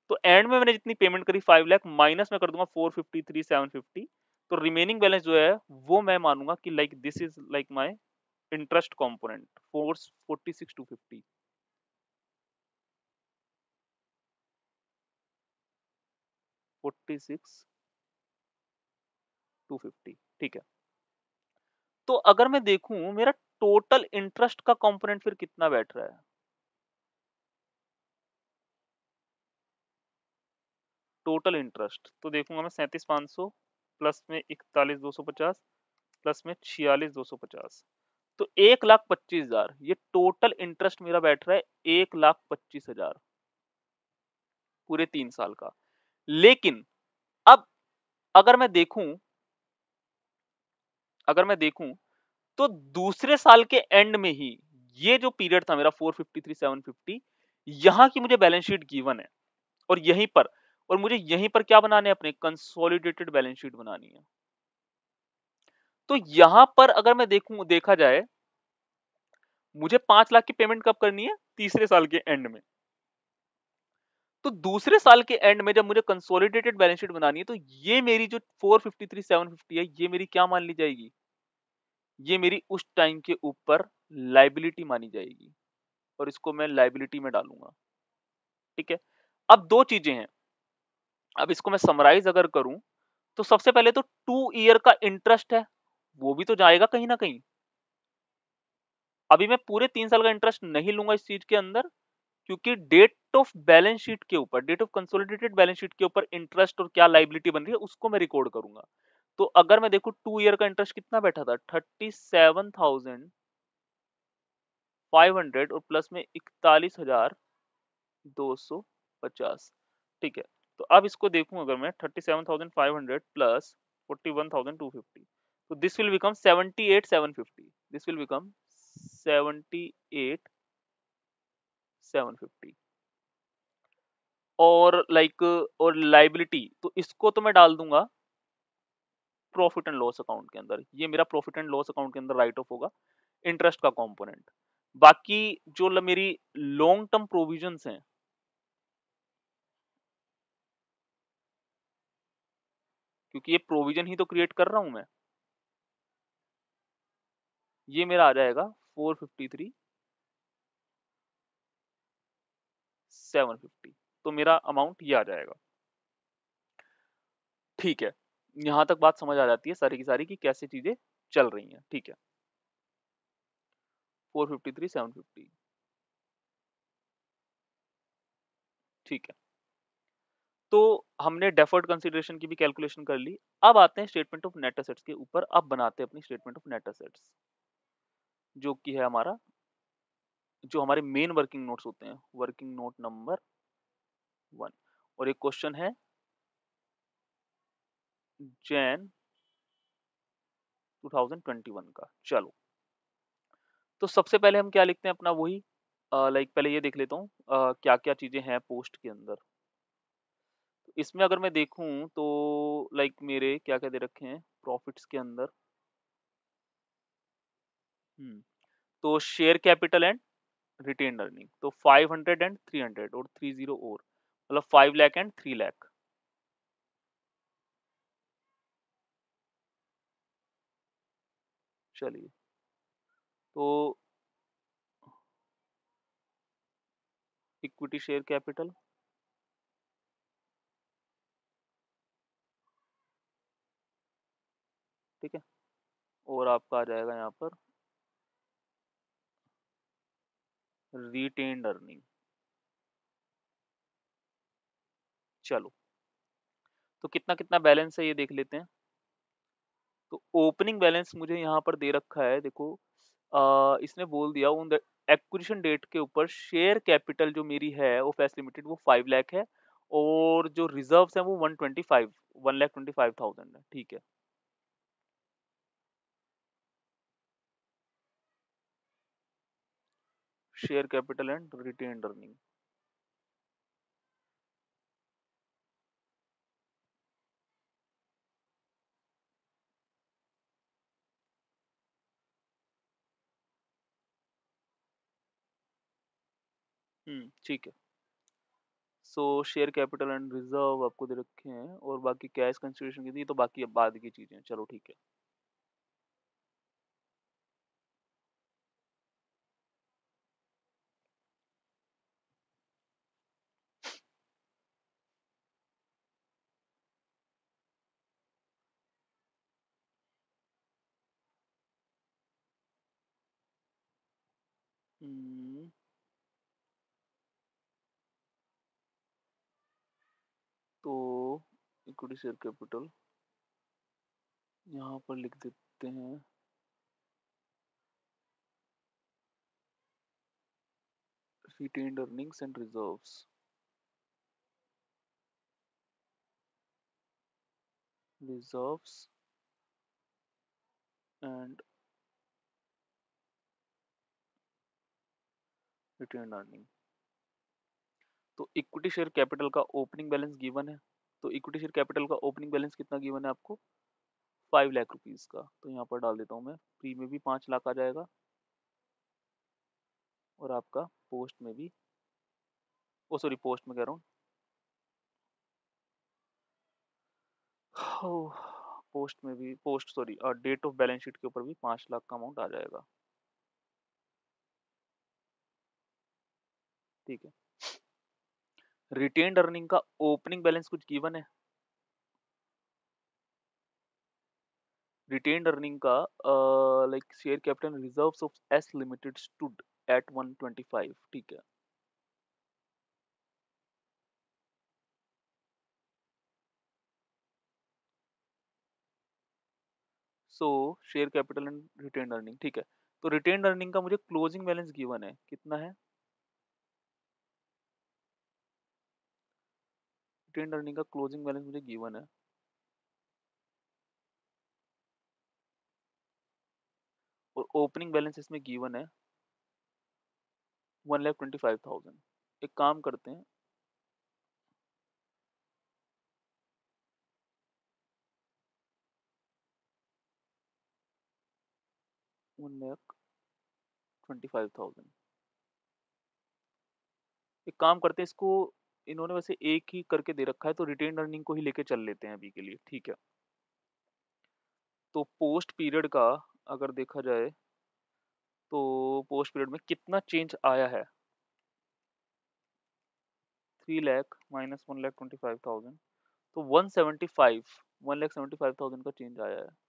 तो एंड में मैंने जितनी पेमेंट करी 5 लाख माइनस में कर दूंगा 453,750। तो रिमेनिंग बैलेंस जो है वो मैं मानूंगा कि like this is like my interest component, 446,250। 46,250, ठीक है। तो अगर मैं देखूं मेरा टोटल इंटरेस्ट का कंपोनेंट फिर कितना बैठ रहा है, टोटल इंटरेस्ट तो देखूंगा मैं 37,500 प्लस में 41,250 प्लस में 46,250, तो 1,25,000 ये टोटल इंटरेस्ट मेरा बैठ रहा है, 1,25,000 पूरे 3 साल का। लेकिन अब अगर मैं देखूं अगर मैं देखूं तो दूसरे साल के एंड में ही ये जो पीरियड था मेरा 453,750, यहां की मुझे बैलेंस शीट गिवन है, और यहीं पर, और मुझे यहीं पर क्या बनाने हैं, अपने कंसोलिडेटेड बैलेंस शीट बनानी है। तो यहां पर अगर मैं देखा जाए, मुझे 5 लाख की पेमेंट कब करनी है, तीसरे साल के एंड में। तो दूसरे साल के एंड में जब मुझे कंसोलिडेटेड बैलेंस शीट बनानी है, तो ये मेरी जो 453,750 है, ये मेरी क्या मान ली जाएगी, ये मेरी उस टाइम के ऊपर लाइबिलिटी मानी जाएगी, और इसको मैं लाइबिलिटी में डालूंगा, ठीक है। अब दो चीजें हैं, अब इसको मैं समराइज अगर करूं, तो सबसे पहले तो 2 ईयर का इंटरेस्ट है, वो भी तो जाएगा कहीं ना कहीं। अभी मैं पूरे 3 साल का इंटरेस्ट नहीं लूंगा इस चीज के अंदर, क्योंकि डेट ऑफ बैलेंस शीट के ऊपर, date of consolidated balance sheet के ऊपर इंटरेस्ट और क्या लाइबिलिटी बन रही है उसको मैं रिकॉर्ड करूंगा। तो अगर मैं देखूं 2 ईयर का इंटरेस्ट कितना बैठा था, 37,500 और प्लस में 41,250, ठीक है। तो अब इसको देखूं अगर मैं 37,500 प्लस 41,250, तो this will become 78,750, this will become 78,750, 750 और लाइक और लायबिलिटी तो इसको तो मैं डाल दूंगा प्रॉफिट एंड लॉस अकाउंट के अंदर। ये मेरा प्रॉफिट एंड लॉस अकाउंट के अंदर राइट ऑफ होगा, इंटरेस्ट का कंपोनेंट। बाकी जो मेरी लॉन्ग टर्म प्रोविजंस हैं, क्योंकि ये प्रोविजन ही तो क्रिएट कर रहा हूं मैं, ये मेरा आ जाएगा 453 750। तो मेरा अमाउंट ये आ जाएगा। ठीक है, यहां तक बात समझ आ जाती है सारी की सारी कि कैसे चीजें चल रही हैं। ठीक है, 453 750। ठीक है, तो हमने डेफर्ड कंसीडरेशन की भी कैलकुलेशन कर ली। अब आते हैं स्टेटमेंट ऑफ नेट एसेट्स के ऊपर। अब बनाते हैं अपनी स्टेटमेंट ऑफ नेट एसेट्स, जो कि है हमारा, जो हमारे मेन वर्किंग नोट्स होते हैं, वर्किंग नोट नंबर 1। और एक क्वेश्चन है जैन 2021 का। चलो, तो सबसे पहले हम क्या लिखते हैं अपना वही, लाइक पहले ये देख लेता हूँ क्या क्या चीजें हैं पोस्ट के अंदर। इसमें अगर मैं देखूं तो लाइक मेरे क्या क्या दे रखे हैं प्रॉफिट्स के अंदर। हम्म तो share capital and retain earning तो 500 एंड 300 और 30 और मतलब 5 लाख एंड 3 लाख। चलिए, तो इक्विटी शेयर कैपिटल, ठीक है, और आपका आ जाएगा यहाँ पर रिटेन्ड अर्निंग। चलो, तो कितना कितना बैलेंस है ये देख लेते हैं। तो ओपनिंग बैलेंस मुझे यहाँ पर दे रखा है, देखो इसने बोल दिया उन एक्विजिशन डेट के ऊपर शेयर कैपिटल जो मेरी है ऑफ एस लिमिटेड वो 5 लाख है, और जो रिजर्व्स है वो 125 1,25,000 है। ठीक है, share capital and retained earning. ठीक है। सो शेयर कैपिटल एंड रिजर्व आपको दे रखे हैं, और बाकी कैश कंसिडरेशन की थी तो बाकी अब बाद की चीजें हैं। चलो ठीक है। हम्म, तो इक्विटी शेयर कैपिटल यहाँ पर लिख देते हैं retained earnings and reserves, reserves and retained earning। तो इक्विटी शेयर कैपिटल का ओपनिंग बैलेंस गिवन है। तो इक्विटी शेयर कैपिटल का ओपनिंग बैलेंस कितना गिवन है आपको, 5 लाख रुपीज का। तो यहाँ पर डाल देता हूँ मैं, प्री में भी 5 लाख आ जाएगा, और आपका पोस्ट में भी, ओ सॉरी पोस्ट में कह रहा हूँ, पोस्ट में भी, post sorry date of balance sheet के ऊपर भी 5 लाख का अमाउंट आ जाएगा। ठीक है, रिटेन्ड अर्निंग का ओपनिंग बैलेंस कुछ गिवन है। रिटेन्ड अर्निंग का like share capital reserves of S limited stood at 125। ठीक है, सो share capital and retained earning. ठीक है, तो रिटेन्ड अर्निंग का मुझे क्लोजिंग बैलेंस गिवन है, कितना है, रिटेन्ड अर्निंग का क्लोजिंग बैलेंस मुझे गिवन है, और ओपनिंग बैलेंस इसमें गिवन है 1,25,000। एक काम करते हैं, 1,25,000। एक काम करते हैं इसको, इन्होंने वैसे एक ही करके दे रखा है तो रिटेन अर्निंग को ही लेके चल लेते हैं अभी के लिए, ठीक है। तो पोस्ट पीरियड का अगर देखा जाए तो पोस्ट पीरियड में कितना चेंज आया है, 3 लाख माइनस 1,25,000, तो 1,75,000 का चेंज आया है।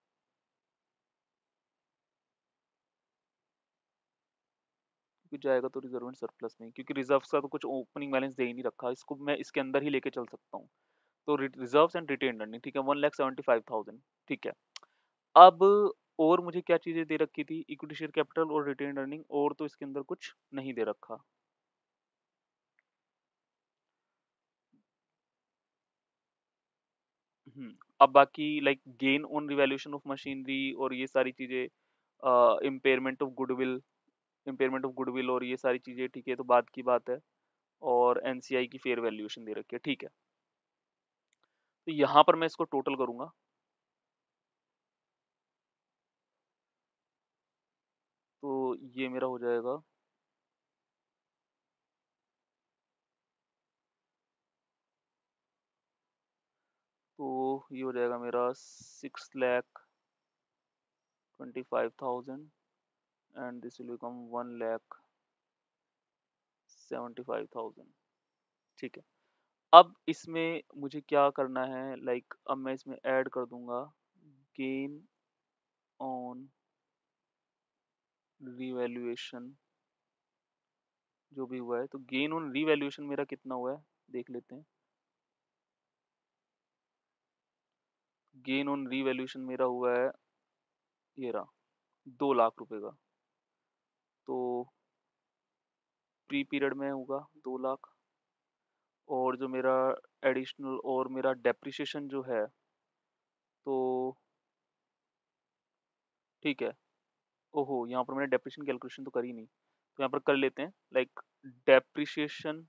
क्योंकि जाएगा तो रिजर्व एंड सरप्लस में, क्योंकि रिजर्व्स का तो कुछ ओपनिंग बैलेंस दे ही नहीं रखा, इसको मैं इसके अंदर ही लेके चल सकता हूँ। तो रिजर्व्स एंड रिटेन अर्निंग, ठीक है, 1,75,000, ठीक है। अब और मुझे क्या चीजें दे रखी थी, इक्विटी शेयर कैपिटल और रिटेन अर्निंग, और तो इसके अंदर कुछ नहीं दे रखा। अब बाकी like gain on revaluation of machinery और ये सारी चीजें, इम्पेयरमेंट ऑफ गुडविल, और ये सारी चीजें, ठीक है, तो बात की बात है। और एनसीआई की फेयर वैल्यूएशन दे रखी है, ठीक है। तो यहाँ पर मैं इसको टोटल करूंगा, तो ये मेरा हो जाएगा, तो ये हो जाएगा मेरा 6,25,000 एंड दिस विल बिकम 1,75,000, ठीक है। अब इसमें मुझे क्या करना है, लाइक अब मैं इसमें ऐड कर दूंगा गेन ऑन रिवैल्यूएशन, जो भी हुआ है। तो गेन ऑन रिवैल्यूएशन मेरा कितना हुआ है देख लेते हैं। गेन ऑन रिवैल्यूएशन मेरा हुआ है, ये रहा, 2 लाख रुपए का। तो प्री पीरियड में होगा 2 लाख, और जो मेरा एडिशनल और मेरा डेप्रिसिएशन जो है, तो ठीक है। ओहो, यहाँ पर मैंने डेप्रिसिएशन कैलकुलेशन तो करी नहीं, तो यहाँ पर कर लेते हैं, like depreciation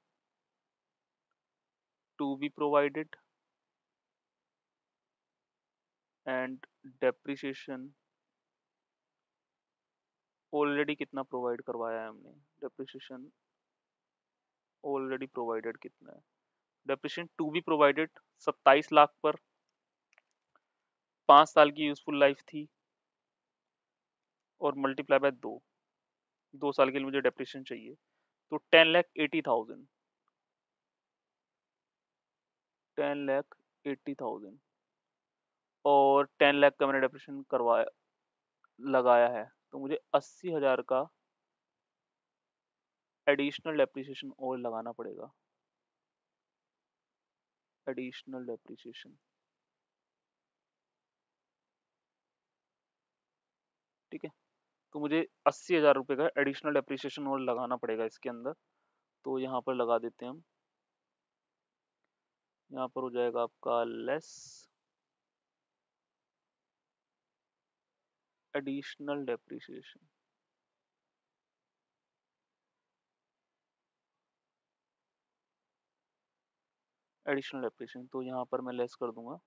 to be provided and depreciation already कितना प्रोवाइड करवाया है हमने, डेप्रिसिएशन ऑलरेडी प्रोवाइडेड कितना है, depreciation to be provided 27 lakh पर, 5 साल की यूजफुल लाइफ थी, और मल्टीप्लाई बाय 2 साल के लिए मुझे डेप्रिसिएशन चाहिए, तो 10,80,000, 10,80,000, और 10 लाख का मैंने डेप्रिसिएशन करवाया, लगाया है, तो मुझे 80,000 का एडिशनल डेप्रिसिएशन और लगाना पड़ेगा, एडिशनल डेप्रिसिएशन, ठीक है। तो मुझे 80,000 रुपये का एडिशनल डेप्रिसिएशन और लगाना पड़ेगा इसके अंदर, तो यहाँ पर लगा देते हैं हम। यहाँ पर हो जाएगा आपका less additional depreciation, additional depreciation, तो यहाँ पर मैं लेस कर दूंगा,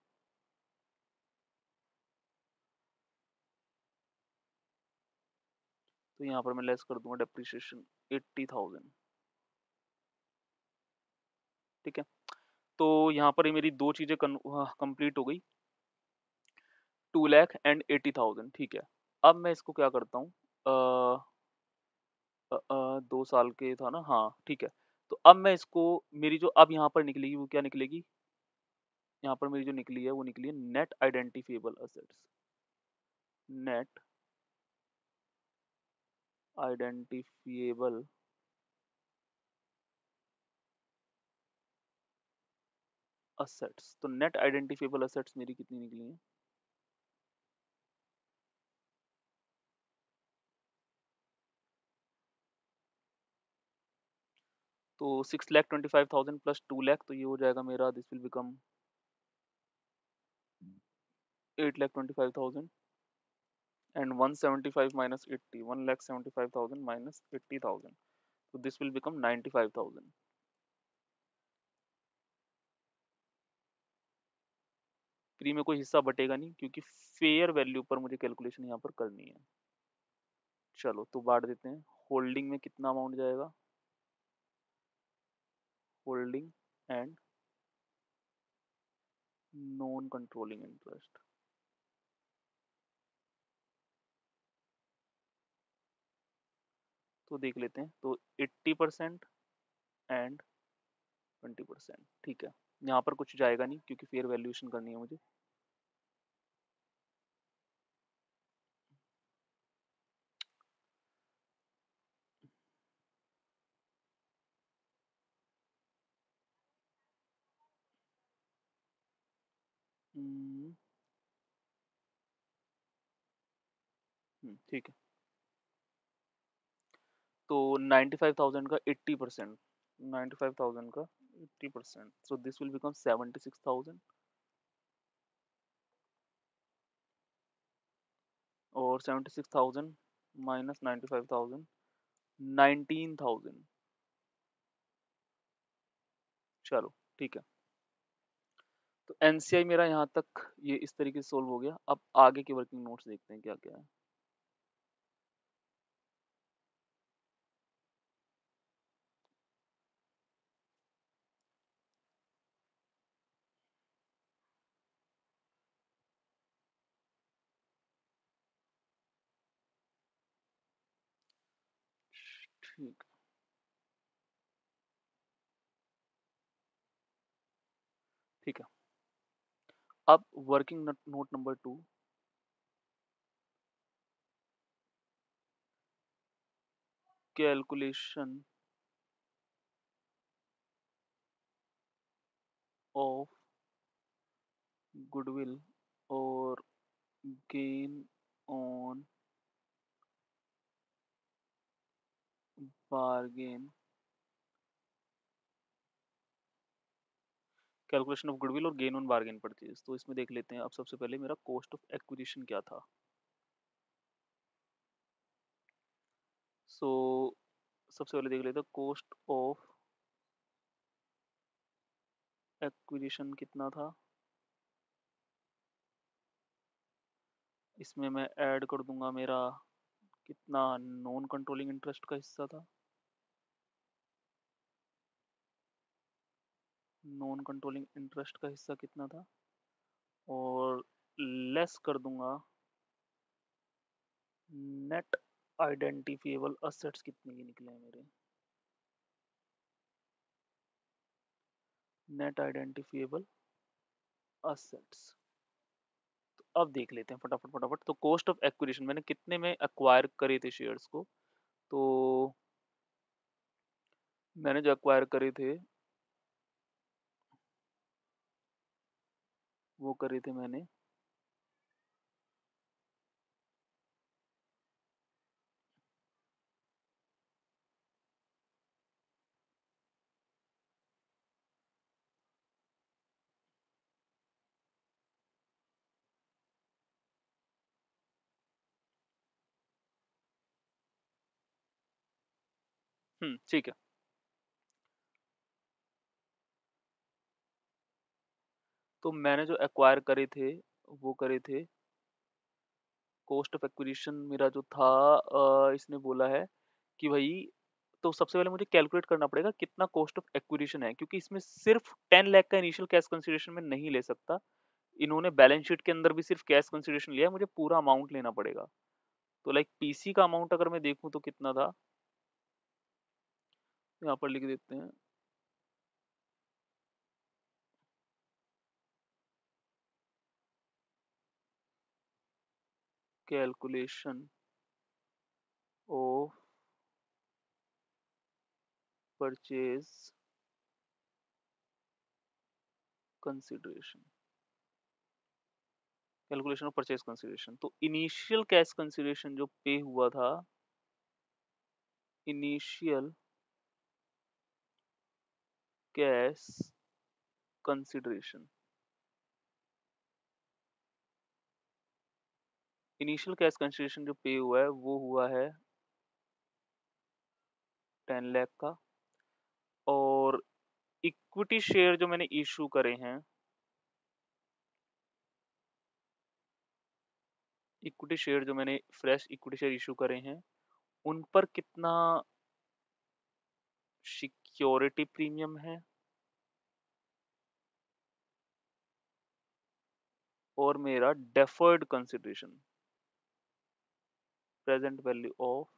तो यहाँ पर मैं लेस कर दूंगा डेप्रिसिएशन 80,000, ठीक है। तो यहाँ पर ये मेरी दो चीजें कंप्लीट हो गई, 2,80,000, ठीक है। अब मैं इसको क्या करता हूँ, 2 साल के था ना, हाँ ठीक है। तो अब मैं इसको, मेरी जो अब यहाँ पर निकलेगी वो क्या निकलेगी, यहाँ पर मेरी जो निकली है वो निकली है net identifiable assets, net identifiable assets. तो नेट आइडेंटिफिएबल असेट्स मेरी कितनी निकली है, तो 6,25,000 प्लस 2 लाख, तो ये हो जाएगा मेरा, this will become 8,25,000 and 175 minus 80, 1,75,000 minus 80,000, तो दिस विल बिकम 95,000। फ्री में कोई हिस्सा बटेगा नहीं क्योंकि फेयर वैल्यू पर मुझे कैलकुलेशन यहाँ पर करनी है। चलो तो बांट देते हैं। होल्डिंग में कितना अमाउंट जाएगा, holding and non controlling interest. तो देख लेते हैं, तो 80% एंड 20%, ठीक है। यहाँ पर कुछ जाएगा नहीं क्योंकि फेयर वैल्यूएशन करनी है मुझे। ठीक है। तो 95,000 का 80%, 95,000 का 80%, सो दिस विल बिकम 76,000। और 76,000 माइनस 95,000, 19,000। चलो ठीक है। तो एनसीआई मेरा यहाँ तक ये इस तरीके से सोल्व हो गया। अब आगे के वर्किंग नोट्स देखते हैं क्या क्या है। ठीक। ठीक है। अब working note number 2, calculation of goodwill और gain on bargain, calculation of goodwill और गेन ऑन बार्गेन परचेज। तो इसमें देख लेते हैं। अब सबसे पहले मेरा कॉस्ट ऑफ एक्विजिशन क्या था। सो सबसे पहले देख लेते हैं कॉस्ट ऑफ एक्विजिशन कितना था। इसमें मैं ऐड कर दूंगा मेरा कितना नॉन कंट्रोलिंग इंटरेस्ट का हिस्सा था। नॉन कंट्रोलिंग इंटरेस्ट का हिस्सा कितना था, और लेस कर दूंगा नेट आइडेंटिफिएबल असेट्स कितने के निकले हैं मेरे। Net identifiable assets. तो अब देख लेते हैं फटाफट फटाफट। तो कॉस्ट ऑफ एक्विजिशन मैंने कितने में एक्वायर करे थे शेयर्स को। तो मैंने जो एक्वायर करे थे वो करे थे मैंने ठीक है। तो मैंने जो एक्वायर करे थे वो करे थे, कॉस्ट ऑफ एक्विजिशन मेरा जो था इसने बोला है कि भाई, तो सबसे पहले मुझे कैलकुलेट करना पड़ेगा कितना कॉस्ट ऑफ एक्विजिशन है, क्योंकि इसमें सिर्फ 10 लाख का इनिशियल कैश कंसिडरेशन में नहीं ले सकता। इन्होंने बैलेंस शीट के अंदर भी सिर्फ कैश कंसिडरेशन लिया है, मुझे पूरा अमाउंट लेना पड़ेगा। तो लाइक पीसी का अमाउंट अगर मैं देखूं तो कितना था, यहाँ पर लिख देते हैं। Calculation of purchase consideration, calculation of purchase consideration. तो इनिशियल कैश कंसिडरेशन जो पे हुआ था, initial cash consideration, initial cash consideration जो पे हुआ है वो हुआ है 10 लाख का। और इक्विटी शेयर जो मैंने इशू करे हैं, इक्विटी शेयर जो मैंने फ्रेश इक्विटी शेयर इशू करे हैं, उन पर कितना सिक्योरिटी प्रीमियम है और मेरा deferred consideration, present value of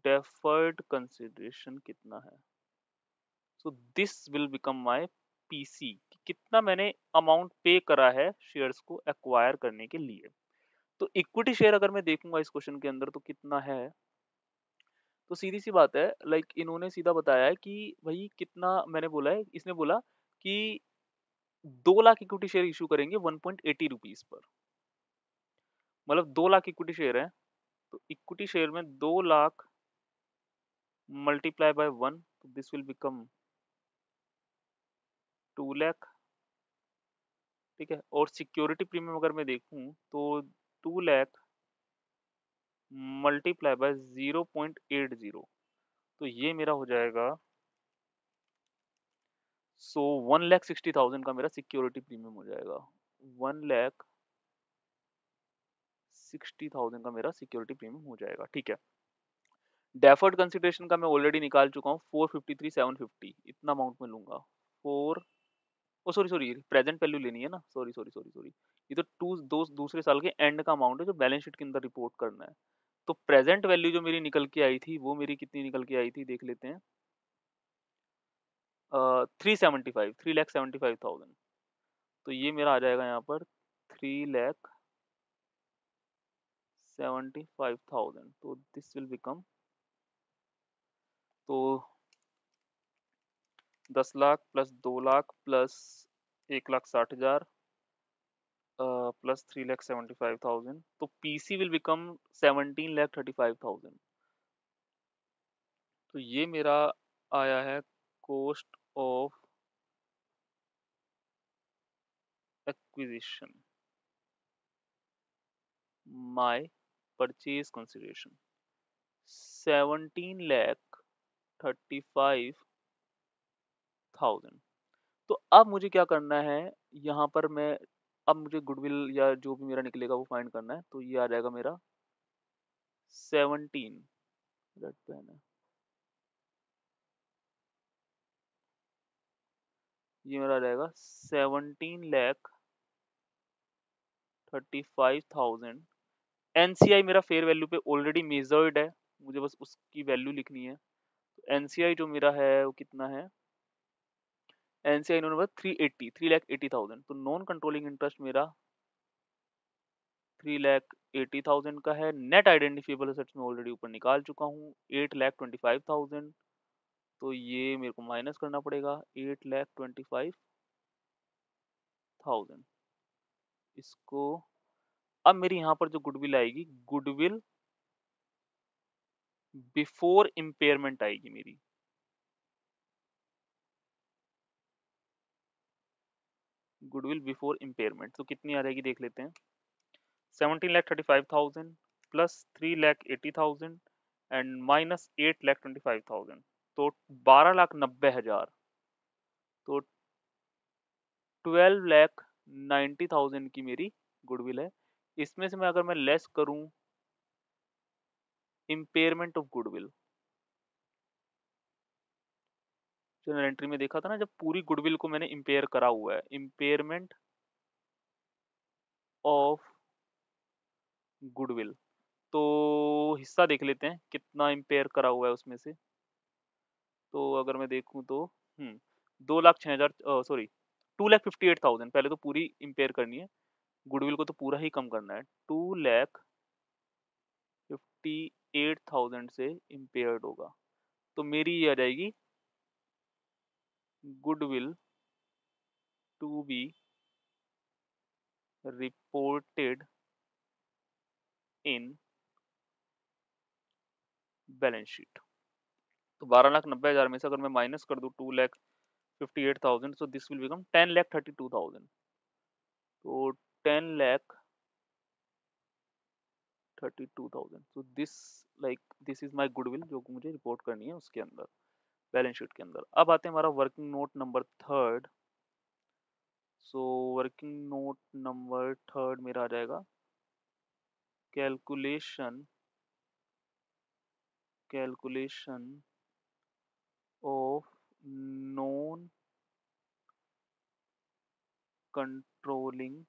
deferred consideration कितना है। So this will become my PC, कितना मैंने अमाउंट पे करा है शेयर्स को एक्वायर करने के लिए। तो इक्विटी शेयर अगर मैं देखूंगा इस क्वेश्चन के अंदर तो कितना है, तो सीधी सी बात है, लाइक इन्होंने सीधा बताया है कि भाई कितना मैंने बोला है, इसने बोला कि 2 लाख इक्विटी शेयर इशू करेंगे 1.80 रुपीज पर। मतलब 2 लाख इक्विटी शेयर है, तो इक्विटी शेयर में 2 लाख मल्टीप्लाई बाय 1, तो दिस विल बिकम 2 लाख। ठीक है, और सिक्योरिटी प्रीमियम अगर मैं देखूं तो 2 लाख मल्टीप्लाई बाय 0.80, तो ये मेरा हो जाएगा। सो 1,60,000 का मेरा सिक्योरिटी प्रीमियम हो जाएगा। 1,60,000 का मेरा सिक्योरिटी प्रीमियम हो जाएगा। ठीक है, डेफर्ड कंसिडरेशन का मैं ऑलरेडी निकाल चुका हूँ, 453,750 इतना अमाउंट में लूंगा। फोर ओ सॉरी सॉरी, प्रेजेंट वैल्यू लेनी है ना, सॉरी सॉरी सॉरी सॉरी, ये तो दूसरे साल के एंड का अमाउंट है जो बैलेंस शीट के अंदर रिपोर्ट करना है। तो प्रेजेंट वैल्यू जो मेरी निकल के आई थी वो मेरी कितनी निकल के आई थी देख लेते हैं। 375, 3,75,000। तो ये मेरा आ जाएगा यहाँ पर 3,75,000। तो दिस विल बिकम, तो 10 lakh plus 2 lakh plus 1,60,000 plus 3,75,000, तो पीसी विल बिकम 17,35,000। तो ये मेरा आया है cost of acquisition, my purchase consideration 17,35,000। तो अब मुझे क्या करना है, यहाँ पर मैं, अब मुझे गुडविल या जो भी मेरा निकलेगा वो फाइंड करना है। तो ये आ जाएगा मेरा 17, रेड पेन है, ये मेरा आ जाएगा 17,35,000। एनसीआई मेरा फेयर वैल्यू पे ऑलरेडी मेजर्ड है, मुझे बस उसकी वैल्यू लिखनी है। तो एनसीआई जो मेरा है वो कितना है, एनसीआई इन्होंने बोला 3,80,000। तो नॉन कंट्रोलिंग इंटरेस्ट मेरा 3,80,000 का है। नेट आइडेंटिफिएबल एसेट्स में ऑलरेडी ऊपर निकाल चुका हूँ 8,25,000। तो ये मेरे को माइनस करना पड़ेगा 8,25,000 इसको। अब मेरी यहाँ पर जो गुडविल आएगी, गुडविल बिफोर इम्पेयरमेंट आएगी मेरी। गुडविल बिफोर इम्पेयरमेंट तो कितनी आ जाएगी देख लेते हैं। 17,35,000 प्लस 3,80,000 एंड माइनस 8,25,000, तो 12,90,000। तो 12,90,000 की मेरी गुडविल है। इसमें से मैं अगर मैं लेस करूं impairment of goodwill, general entry में देखा था ना, जब पूरी गुडविल को मैंने इम्पेयर करा हुआ है, इम्पेयरमेंट ऑफ गुडविल, तो हिस्सा देख लेते हैं कितना इम्पेयर करा हुआ है उसमें से। तो अगर मैं देखूं तो 2,06,000, सॉरी 2,58,000, पहले तो पूरी इम्पेयर करनी है, गुडविल को तो पूरा ही कम करना है। 2,58,000 से इम्पेयर्ड होगा, तो मेरी ये आ जाएगी goodwill to be reported in balance sheet. तो 12,90,000 में से अगर मैं माइनस कर दूं 2,58,000, सो दिस विल बिकम 10,32,000। तो 10 32,000। So this like this is my goodwill जो कि मुझे रिपोर्ट करनी है उसके अंदर, बैलेंस शीट के अंदर। अब आते हैं हमारा working note number third. So working note number third मेरा आ जाएगा calculation calculation of non controlling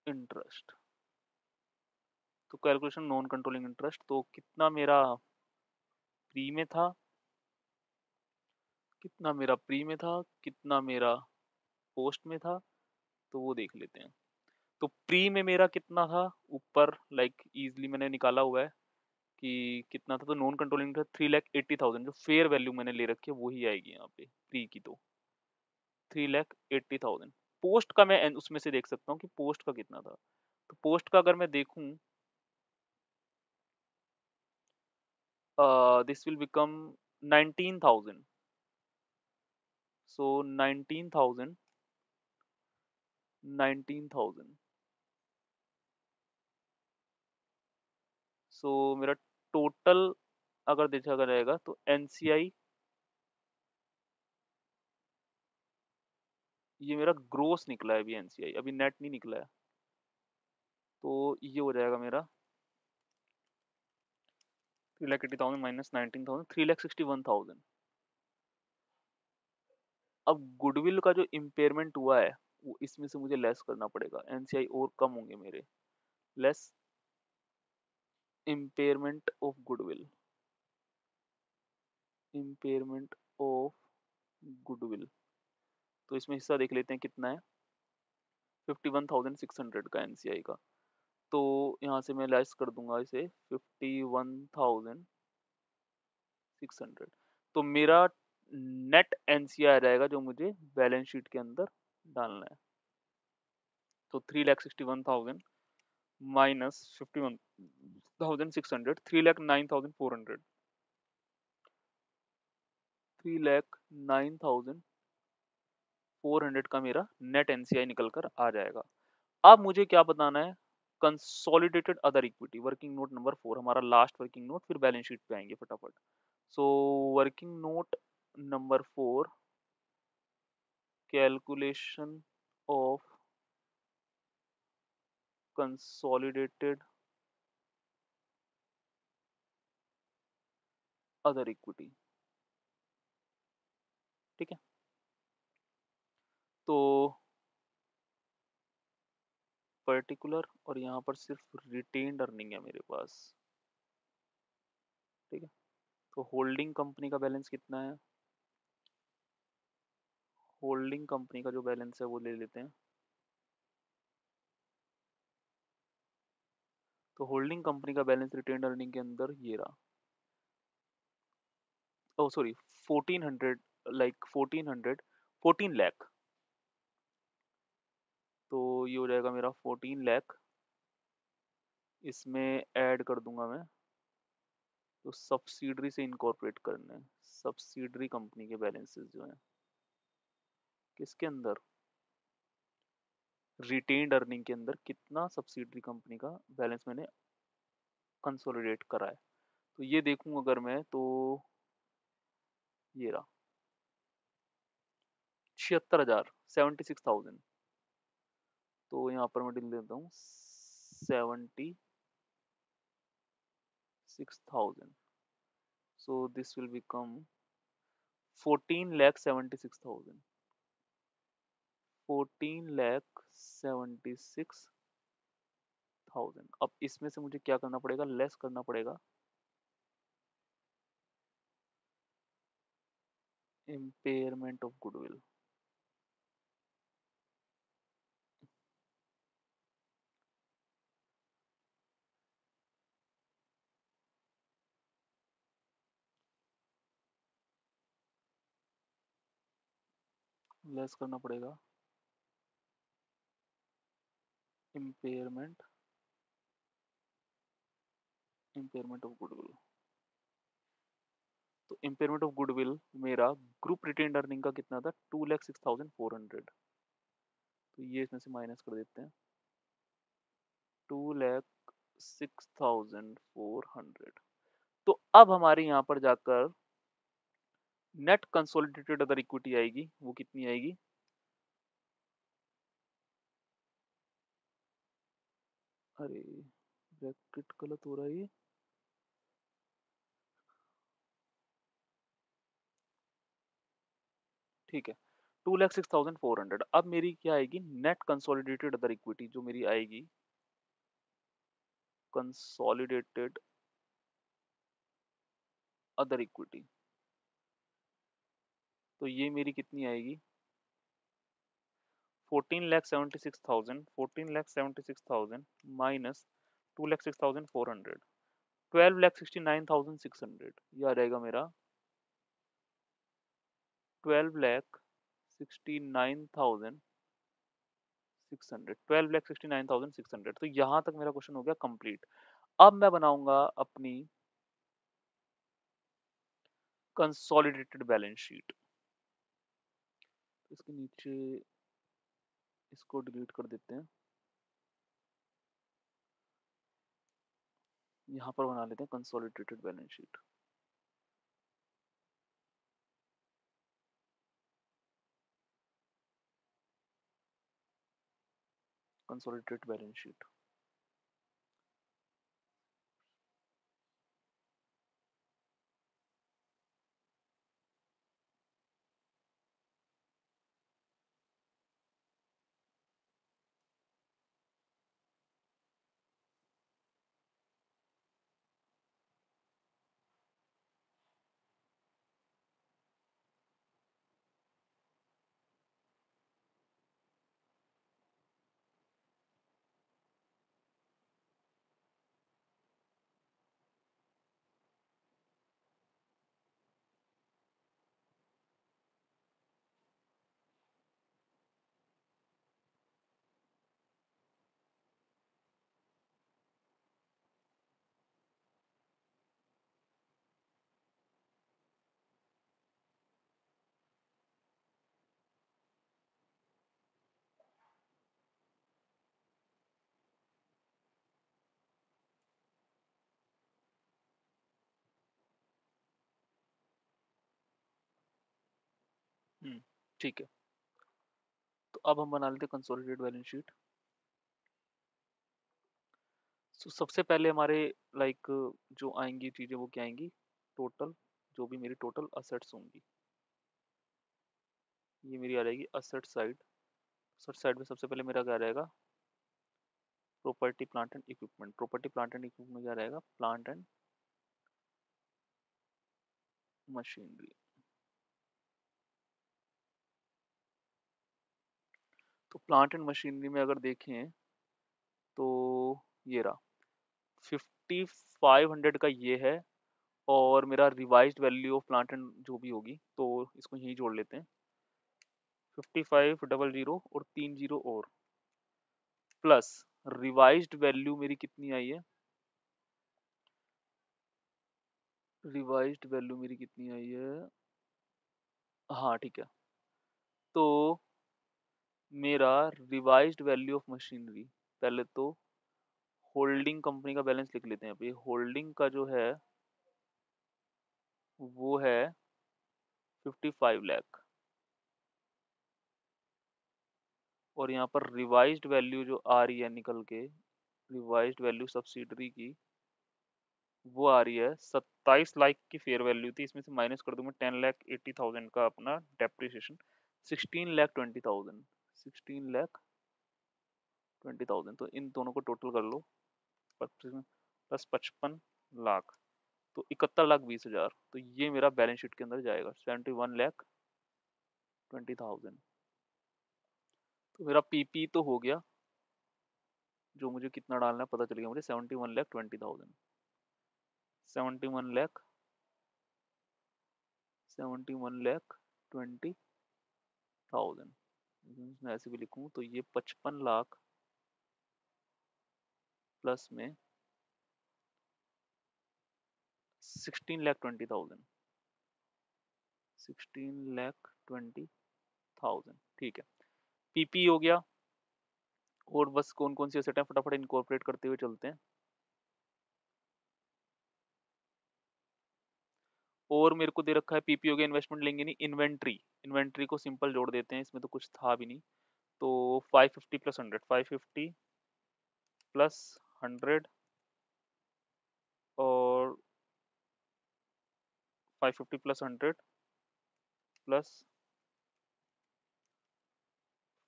interest. तो कैलकुलेशन नॉन कंट्रोलिंग इंटरेस्ट, तो कितना मेरा प्री में था, कितना मेरा प्री में था, कितना मेरा पोस्ट में था, तो वो देख लेते हैं। तो प्री में मेरा कितना था ऊपर, लाइक इजीली मैंने निकाला हुआ है कि कितना था। तो नॉन कंट्रोलिंग इंटरेस्ट 3,80,000, जो फेयर वैल्यू मैंने ले रखी है वही आएगी यहाँ पे प्री की, तो 3,80,000। पोस्ट का मैं उसमें से देख सकता हूँ कि पोस्ट का कितना था। तो पोस्ट का अगर मैं देखूं, दिस विल बिकम 19,000। सो 19,000, 19,000। सो मेरा टोटल अगर देखा जाएगा तो एनसीआई, ये मेरा ग्रोस निकला है अभी, एनसीआई अभी नेट नहीं निकला है। तो ये हो जाएगा मेरा 3,80,000 माइनस 19,000, 3,61,000। अब गुडविल का जो इम्पेयरमेंट हुआ है वो इसमें से मुझे लेस करना पड़ेगा, एनसीआई और कम होंगे मेरे। Less impairment of goodwill, impairment of goodwill. तो इसमें हिस्सा देख लेते हैं कितना है, 51,600 का एनसीआई का। तो यहाँ से मैं लेस कर दूंगा इसे 51,600। तो मेरा नेट एनसीआई आ जाएगा जो मुझे बैलेंस शीट के अंदर डालना है। तो 3,61,000 माइनस 51,600, 3,09,400, 3,09,400 का मेरा नेट एनसीआई निकल कर आ जाएगा। अब मुझे क्या बताना है, consolidated other equity, working note number 4 हमारा लास्ट वर्किंग नोट, फिर बैलेंस शीट पे आएंगे फटाफट। So working note number 4, calculation of consolidated other equity. ठीक है, तो पर्टिकुलर और यहाँ पर सिर्फ रिटेन्ड अर्निंग है मेरे पास। ठीक है, तो होल्डिंग कंपनी का बैलेंस कितना है, होल्डिंग कंपनी का जो बैलेंस है वो ले लेते हैं। तो होल्डिंग कंपनी का बैलेंस रिटेन्ड अर्निंग के अंदर ये रहा, ओ सॉरी 1400, लाइक 1400, 14 लाख। तो ये हो जाएगा मेरा 14 लाख, इसमें ऐड कर दूंगा मैं। तो सब्सिडरी से इनकॉर्पोरेट करना है, सब्सिडरी कंपनी के बैलेंसेस जो हैं किसके अंदर, रिटेन्ड अर्निंग के अंदर कितना सब्सिडरी कंपनी का बैलेंस मैंने कंसोलिडेट करा है। तो ये देखूं अगर मैं, तो ये रहा 76,000, 76,000। तो यहाँ पर मैं डिल देता हूँ 76,000। So this will become 14,76,000, 14,76,000। अब इसमें से मुझे क्या करना पड़ेगा, लेस करना पड़ेगा इम्पेयरमेंट ऑफ गुडविल। लेस करना पड़ेगा इम्पेयरमेंट, इम्पेयरमेंट ऑफ गुडविल। तो इम्पेयरमेंट ऑफ गुडविल मेरा ग्रुप रिटेन्ड अर्निंग का कितना था, 2,06,400। तो ये इसमें से माइनस कर देते हैं। 2,06,400। तो अब हमारे यहाँ पर जाकर नेट कंसोलिडेटेड अदर इक्विटी आएगी, वो कितनी आएगी? अरे ब्रैकेट गलत हो रहा है ये। ठीक है, 2,06,400। अब मेरी क्या आएगी? नेट कंसोलिडेटेड अदर इक्विटी जो मेरी आएगी, कंसोलिडेटेड अदर इक्विटी, तो ये मेरी कितनी आएगी? 14,76,000 माइनस 2,06,400, 12,69,600। ये आ जाएगा मेरा 12,69,600, 12,69,600। तो यहाँ तक मेरा क्वेश्चन हो गया कंप्लीट। अब मैं बनाऊंगा अपनी कंसोलिडेटेड बैलेंस शीट। इसके नीचे इसको डिलीट कर देते हैं, यहाँ पर बना लेते हैं consolidated balance sheet. Consolidated balance sheet. ठीक है, तो अब हम बना लेते हैं कंसोलिडेटेड बैलेंस शीट। तो सबसे पहले हमारे लाइक जो आएंगी चीजें वो क्या आएंगी? टोटल, जो भी मेरी टोटल असेट्स होंगी, ये मेरी आ जाएगी असेट साइड। असेट साइड में सबसे पहले मेरा क्या रहेगा? Property plant and equipment. Property plant and equipment क्या रहेगा? Plant and machinery. तो प्लांट एंड मशीनरी में अगर देखें तो ये रहा 5,500 का ये है, और मेरा revised value of plant and जो भी होगी तो इसको यहीं जोड़ लेते हैं। 5500 और 3 जीरो और प्लस रिवाइज्ड वैल्यू मेरी कितनी आई है? रिवाइज्ड वैल्यू मेरी कितनी आई है? हाँ ठीक है, तो मेरा रिवाइज्ड वैल्यू ऑफ मशीनरी, पहले तो होल्डिंग कंपनी का बैलेंस लिख लेते हैं। अभी होल्डिंग का जो है वो है 55 लाख, और यहाँ पर रिवाइज्ड वैल्यू जो आ रही है निकल के, रिवाइज्ड वैल्यू सब्सिडरी की वो आ रही है 27 लाख की फेयर वैल्यू थी, इसमें से माइनस कर दूं मैं 10,80,000 का अपना डेप्रिसिएशन, 16,20,000, 16,20,000। तो इन दोनों को टोटल कर लो, 25 प्लस 55 लाख, तो 71,20,000। तो ये मेरा बैलेंस शीट के अंदर जाएगा 71,20,000। तो मेरा पीपी तो हो गया, जो मुझे कितना डालना है पता चल गया मुझे, 71,20,000, 71 लाख, 71,20,000। मैं ऐसे भी लिखूं तो ये 55 लाख प्लस में 16,20,000, 16,20,000। ठीक है, पीपी हो गया, और बस कौन कौन सी एसेट है फटाफट इनकॉर्पोरेट करते हुए चलते हैं। और मेरे को दे रखा है पीपी हो गया, इन्वेस्टमेंट लेंगे नहीं, इन्वेंट्री, इन्वेंट्री को सिंपल जोड़ देते हैं, इसमें तो कुछ था भी नहीं। तो 550 प्लस 100, 550 प्लस 100 और 550 प्लस 100 प्लस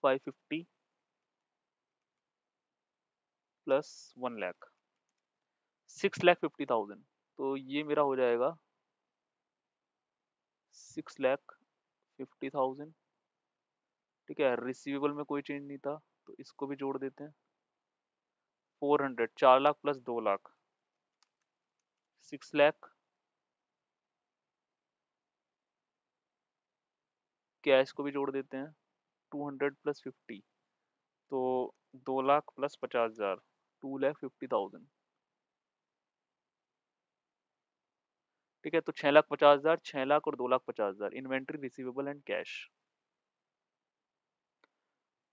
550 प्लस 1 लाख, 6,50,000। तो ये मेरा हो जाएगा 6,50,000। ठीक है, रिसीवेबल में कोई चेंज नहीं था तो इसको भी जोड़ देते हैं। 400, 4 लाख प्लस 2 लाख, 6 लाख। कैश को भी जोड़ देते हैं, 200 प्लस 50, तो 2 लाख प्लस 50,000, 2,50,000। ठीक है, तो 6,50,000, 6 लाख और 2,50,000 इन्वेंट्री, रिसीवेबल एंड कैश।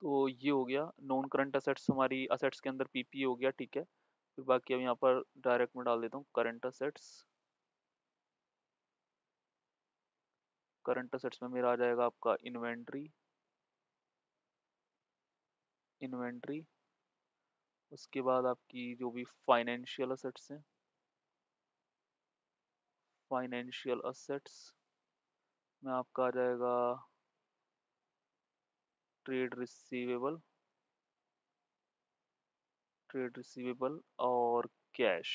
तो ये हो गया नॉन करंट असेट्स, हमारी असेट्स के अंदर पीपी हो गया। ठीक है, फिर बाकी अब यहाँ पर डायरेक्ट में डाल देता हूँ करंट असेट्स। करंट असेट्स में मेरा आ जाएगा आपका इन्वेंट्री, इन्वेंट्री। उसके बाद आपकी जो भी फाइनेंशियल असेट्स हैं, फाइनेंशियल असेट्स में आपका आ जाएगा ट्रेड रिसीवेबल, ट्रेड रिसीवेबल और cash,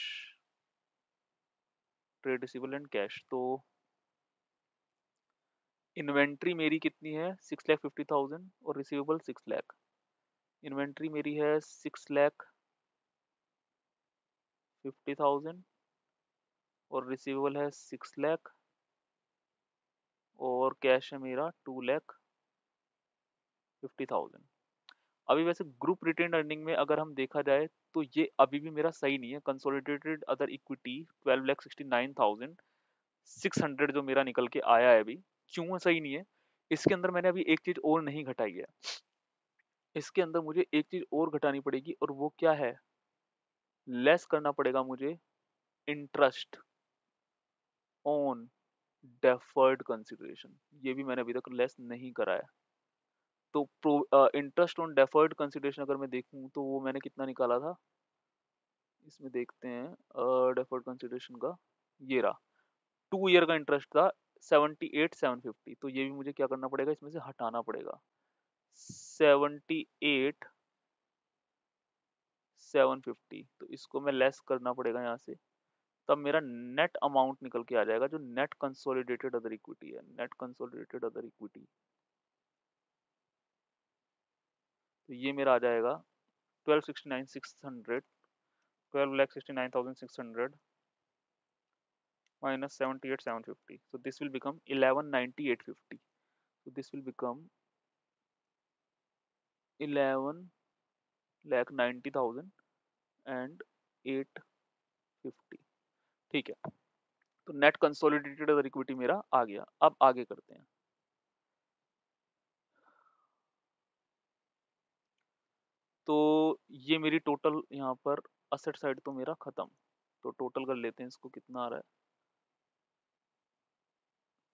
trade receivable and cash. तो इन्वेंट्री मेरी कितनी है, 6,50,000 और रिसीवेबल 6 लाख। इन्वेंट्री मेरी है 6,50,000 और रिसीवेबल है 6 लाख और कैश है मेरा 2,50,000। अभी वैसे ग्रुप रिटेन अर्निंग में अगर हम देखा जाए तो ये अभी भी मेरा सही नहीं है। कंसोलिडेटेड अदर इक्विटी 12,69,600 जो मेरा निकल के आया है अभी, क्यों सही नहीं है? इसके अंदर मैंने अभी एक चीज और नहीं घटाई है, इसके अंदर मुझे एक चीज और घटानी पड़ेगी और वो क्या है, लेस करना पड़ेगा मुझे इंटरेस्ट ऑन डेफर्ड कंसिडरेशन। ये भी मैंने अभी तक लेस नहीं करा है। तो इंटरेस्ट ऑन डेफर्ड कंसिडरेशन अगर मैं देखूं तो वो मैंने कितना निकाला था, इसमें देखते हैं डेफर्ड कंसिडरेशन का, ये रहा 2 ईयर का इंटरेस्ट था 78,750। तो ये भी मुझे क्या करना पड़ेगा, इसमें से हटाना पड़ेगा 78,750। तो इसको मैं लेस करना पड़ेगा यहाँ से, तब मेरा नेट अमाउंट निकल के आ जाएगा जो नेट कंसोलिडेटेड अदर इक्विटी है, नेट कंसोलिडेटेड अदर इक्विटी। तो ये मेरा आ जाएगा 12,69,600, 12,69,600 minus 78,750. So this will become 11,98,50. So this will become 11,90,000 and 850। ठीक है, तो नेट कंसोलिडेटेड अदर इक्विटी मेरा आ गया। अब आगे करते हैं। तो ये मेरी टोटल यहाँ पर असेट साइड तो मेरा खत्म। तो टोटल कर लेते हैं इसको, कितना आ रहा है।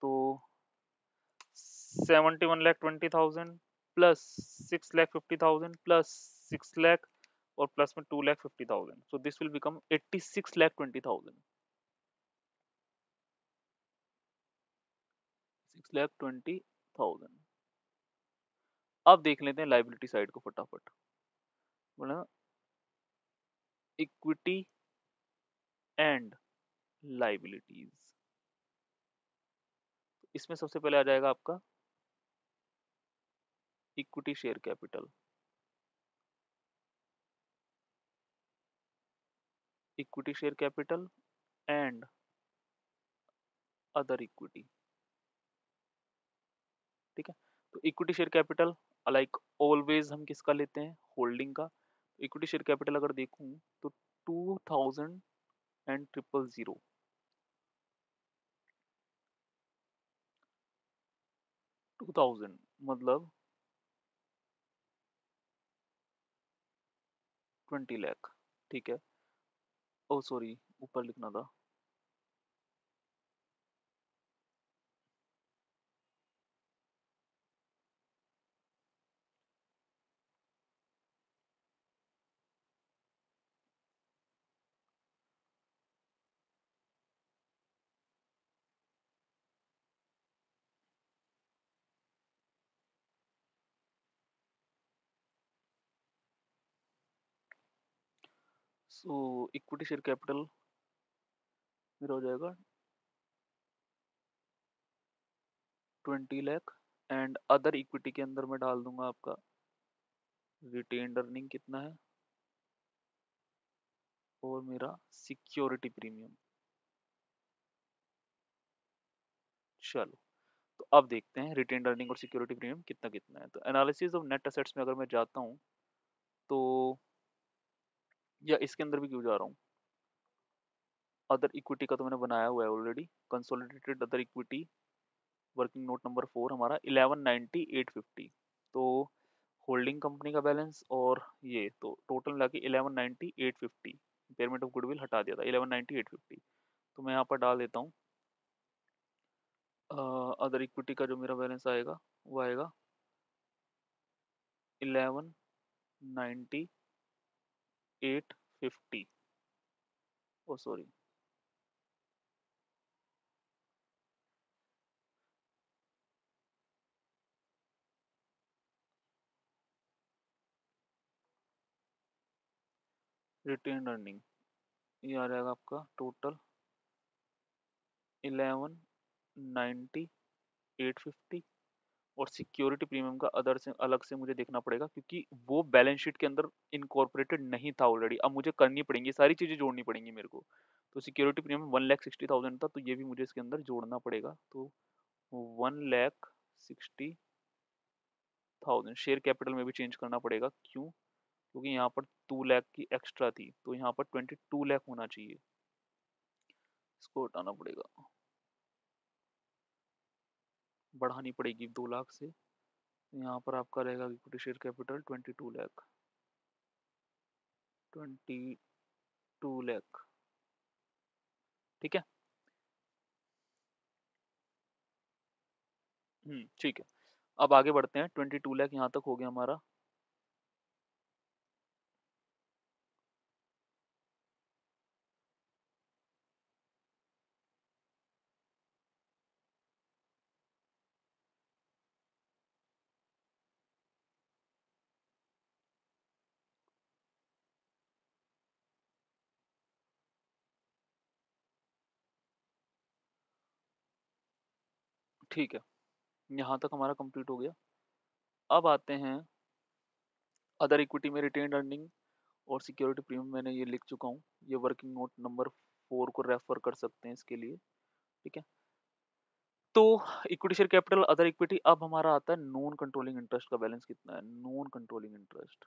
तो 71,20,000 प्लस 6,50,000 प्लस 6 लाख और प्लस में 2,50,000। So this will become 86,20,000, 6,20,000। अब देख लेते हैं लाइबिलिटी साइड को फटाफट, बोला इक्विटी एंड लाइबिलिटीज। इसमें सबसे पहले आ जाएगा आपका equity share capital, equity share capital and other equity. ठीक है, तो equity share capital like always हम किसका लेते हैं, होल्डिंग का। इक्विटी शेयर कैपिटल अगर देखूं तो 2,000 एंड 000, 2,000 मतलब 20 लाख, ठीक है। ओ सॉरी, ऊपर लिखना था। सो इक्विटी शेयर कैपिटल मेरा हो जाएगा 20 लाख, एंड अदर इक्विटी के अंदर मैं डाल दूंगा आपका रिटेन्ड अर्निंग कितना है, और मेरा सिक्योरिटी प्रीमियम। चलो, तो अब देखते हैं रिटेन्ड अर्निंग और सिक्योरिटी प्रीमियम कितना कितना है। तो एनालिसिस ऑफ नेट असेट्स में अगर मैं जाता हूँ तो, या इसके अंदर भी क्यों जा रहा हूँ, अदर इक्विटी का तो मैंने बनाया हुआ है already. Consolidated other equity working note number 4 हमारा 1190,850। तो होल्डिंग कंपनी का बैलेंस और ये तो टोटल मिला के 1190,850। पेमेंट ऑफ गुडविल हटा दिया था 1190,850। तो मैं यहाँ पर डाल देता हूँ अदर इक्विटी का जो मेरा बैलेंस आएगा वो आएगा 1190,850। ओ सॉरी, रिटेन अर्निंग ये आ जाएगा आपका टोटल 1190,850। और सिक्योरिटी प्रीमियम का अदर से अलग से मुझे देखना पड़ेगा, क्योंकि वो बैलेंस शीट के अंदर इनकॉर्पोरेटेड नहीं था ऑलरेडी। अब मुझे करनी पड़ेंगी, सारी चीजें जोड़नी पड़ेंगी मेरे को। तो सिक्योरिटी प्रीमियम 1,60,000 था, तो ये भी मुझे इसके अंदर जोड़ना पड़ेगा। तो 1,60,000 शेयर कैपिटल में भी चेंज करना पड़ेगा। क्यों? क्योंकि यहाँ पर 2 लाख की एक्स्ट्रा थी, तो यहाँ पर 22 लाख होना चाहिए। इसको हटाना पड़ेगा, बढ़ानी पड़ेगी 2 लाख से। यहाँ पर आपका रहेगा equity share capital 22 lakh. 22 lakh, ठीक है। ठीक है। अब आगे बढ़ते हैं। 22 लाख यहाँ तक हो गया हमारा। ठीक है, यहाँ तक हमारा कंप्लीट हो गया। अब आते हैं अदर इक्विटी में रिटेन्ड अर्निंग और सिक्योरिटी प्रीमियम मैंने ये लिख चुका हूँ। ये वर्किंग नोट नंबर 4 को रेफर कर सकते हैं इसके लिए, ठीक है। तो equity share capital other equity, अब हमारा आता है नॉन कंट्रोलिंग इंटरेस्ट का बैलेंस कितना है। Non controlling interest,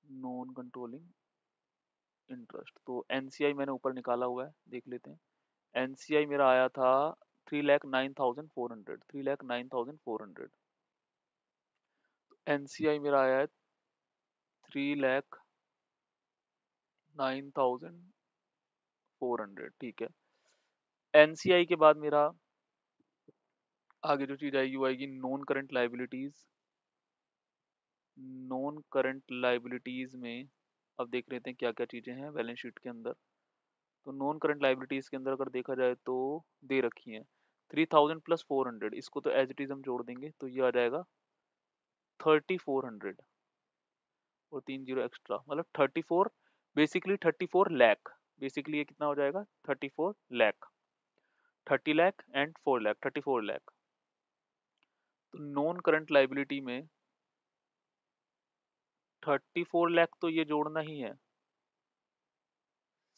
non controlling interest तो एनसीआई मैंने ऊपर निकाला हुआ है, देख लेते हैं। एनसीआई मेरा आया था 3,09,400, 3,09,400। एनसीआई मेरा आया है 3,09,400, ठीक है। एनसीआई के बाद मेरा आगे जो चीज आएगी वो आएगी non current liabilities. Non current liabilities में अब देख लेते हैं क्या क्या चीजें हैं बैलेंस शीट के अंदर। तो नॉन करंट लाइबिलिटीज के अंदर अगर देखा जाए तो दे रखी है 3,000 प्लस 400, इसको तो एज इट इज हम जोड़ देंगे, तो ये आ जाएगा 3,400 और 3 जीरो एक्स्ट्रा, मतलब 34। बेसिकली 34 लाख। बेसिकली ये कितना हो जाएगा 34 लाख। 30 लाख एंड 4 लाख, 34 लाख। तो नॉन करंट लाइबिलिटी में 34 लाख तो ये जोड़ना ही है।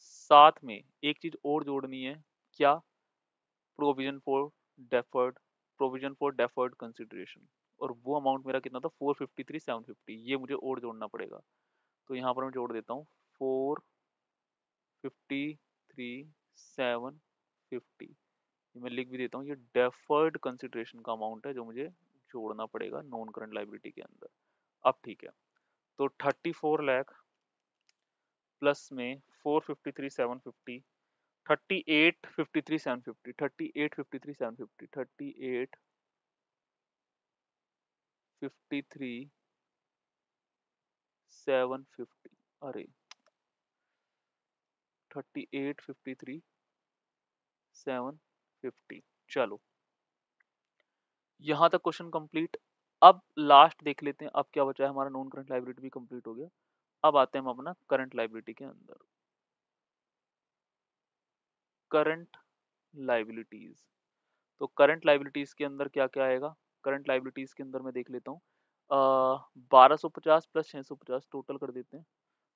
साथ में एक चीज और जोड़नी है, क्या? Provision for deferred, provision for deferred consideration. और वो अमाउंट मेरा कितना था 453,750, ये मुझे और जोड़ना पड़ेगा। तो यहाँ पर मैं जोड़ देता हूँ 453,750। ये मैं लिख भी देता हूँ, ये डेफर्ड कंसिडरेशन का अमाउंट है जो मुझे जोड़ना पड़ेगा नॉन करंट लाइबिलिटी के अंदर। अब ठीक है, तो 34 लाख प्लस में 453,750, 38,53,750, 38,53,750, 38,53,750, अरे 38,53,750। चलो यहाँ तक क्वेश्चन कंप्लीट। अब लास्ट देख लेते हैं, अब क्या बचा है हमारा। नॉन करंट लायबिलिटी भी कंप्लीट हो गया। अब आते हैं हम अपना करंट लायबिलिटी के अंदर। करंट लायबिलिटीज, तो करंट लायबिलिटीज के अंदर क्या क्या आएगा। करंट लायबिलिटीज के अंदर मैं देख लेता हूँ, 1250 प्लस 650 टोटल कर देते हैं।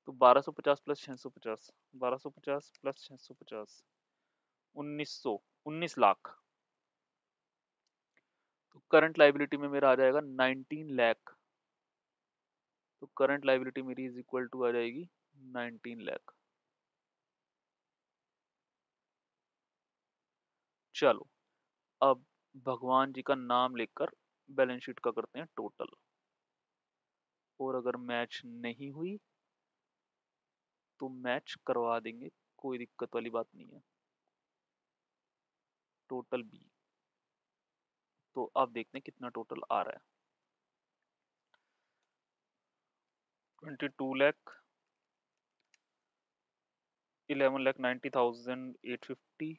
तो 1250 प्लस 650, 1250 प्लस 650, 1900, 19 लाख। तो करंट लायबिलिटी में मेरा आ जाएगा 19 लाख। तो करंट लायबिलिटी मेरी इज इक्वल टू आ जाएगी 19 लाख। चलो अब भगवान जी का नाम लेकर बैलेंस शीट का करते हैं टोटल। और अगर मैच नहीं हुई तो मैच करवा देंगे, कोई दिक्कत वाली बात नहीं है। टोटल बी, तो अब देखते हैं कितना टोटल आ रहा है। 22 lakh, 11,90,850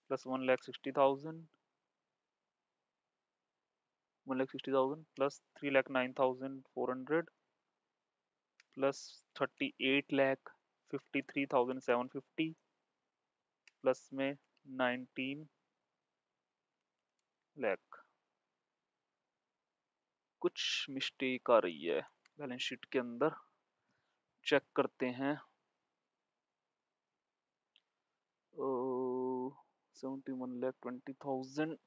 plus 1,60,000, 1,60,000 plus 3,09,400 plus 38,53,750 plus में 19 लाख। कुछ मिस्टेक आ रही है बैलेंस शीट के अंदर, चेक करते हैं। 71,20,000।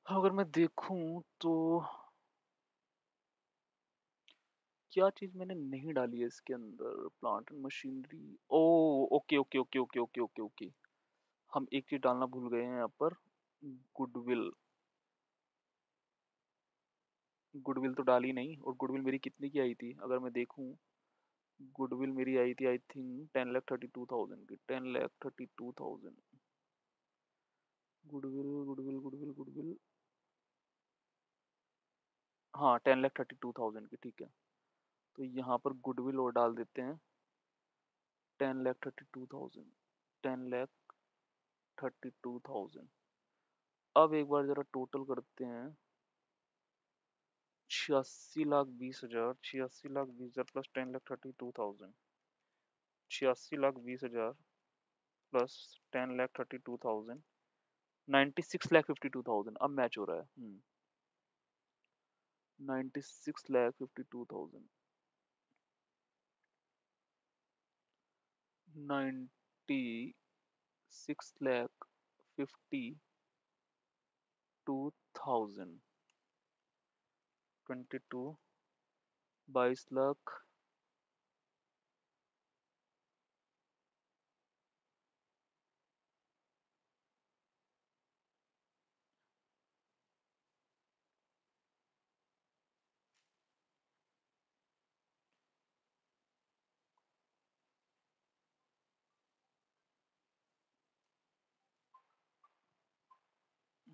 अगर मैं देखूं तो क्या चीज मैंने नहीं डाली है इसके अंदर। Plant and machinery, oh okay okay okay okay okay okay okay. हम एक चीज डालना भूल गए हैं यहाँ पर, गुडविल। गुडविल तो डाली नहीं, और गुडविल मेरी कितने की आई थी अगर मैं देखूं। गुडविल मेरी आई थी आई थिंक 10,32,000 की, 10,32,000। गुडविल गुडविल गुडविल गुडविल, हाँ 10,32,000 की, ठीक है। तो यहाँ पर गुडविल और डाल देते हैं 10,32,000, 10,32,000। अब एक बार जरा टोटल करते हैं। 86,20,000, 86,20,000 प्लस 10,32,000, 86,20,000 प्लस 10,32,000, 96,52,000। अब मैच हो रहा है। 96,52,000, 96,52,000, 22, 22 लाख।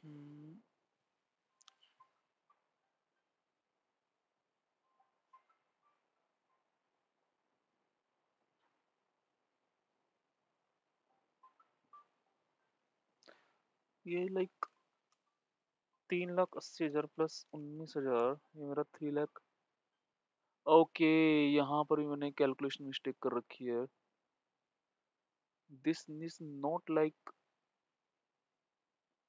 हम्म, ये लाइक 3,80,000 प्लस 19,000, ये मेरा 3 लाख। ओके, यहाँ पर भी मैंने कैलकुलेशन मिस्टेक कर रखी है। दिस इज नॉट लाइक,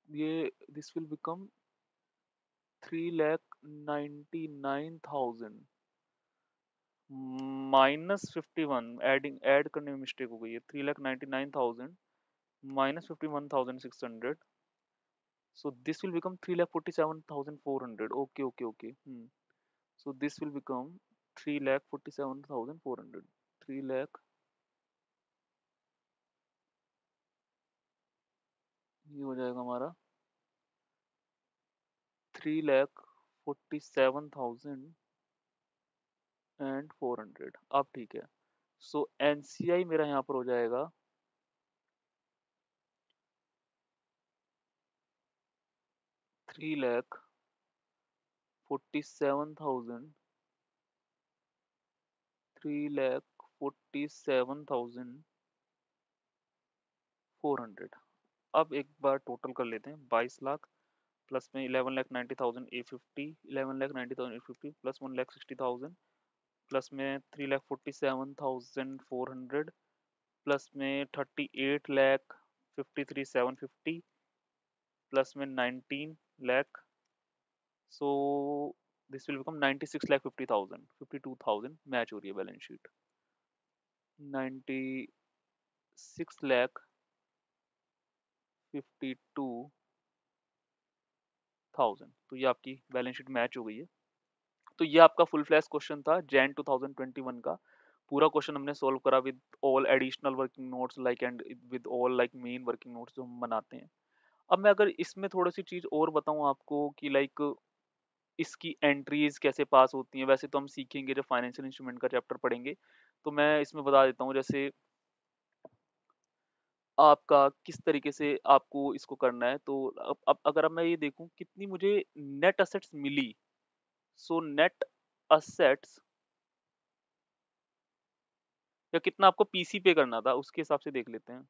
ये this will become 3,99,000 -51, adding add करने में मिस्टेक हो गई है। 3,99,000 -51,600, so this will become 3,47,400. Okay. So this will become 3,47,400, 3 lakh, ये हो जाएगा हमारा 3,47,400। अब ठीक है, सो एनसीआई मेरा यहाँ पर हो जाएगा 3,47,000, 3,47,400। अब एक बार टोटल कर लेते हैं। 22 लाख प्लस में 11,90,850, 11,90,850 प्लस 1,60,000 प्लस में 3,47,400 प्लस में 38,53,750 प्लस में 19 lakh, so this will become 96,50,000, 52,000 match हो रही है बैलेंस शीट। 96,52,000, तो ये आपकी बैलेंस शीट मैच हो गई है। तो ये आपका फुल फ्लैश क्वेश्चन था जैन 2021 का। पूरा क्वेश्चन हमने सोल्व करा with all additional working notes like and with all like main working notes जो हम बनाते हैं। अब मैं अगर इसमें थोड़ी सी चीज और बताऊं आपको कि लाइक इसकी एंट्रीज कैसे पास होती हैं, वैसे तो हम सीखेंगे जब फाइनेंशियल इंस्ट्रूमेंट का चैप्टर पढ़ेंगे। तो मैं इसमें बता देता हूँ, जैसे आपका किस तरीके से आपको इसको करना है। तो अब अगर अब मैं ये देखूं कितनी मुझे नेट असेट्स मिली, सो नेट असेट्स या कितना आपको पीसी पे करना था उसके हिसाब से देख लेते हैं।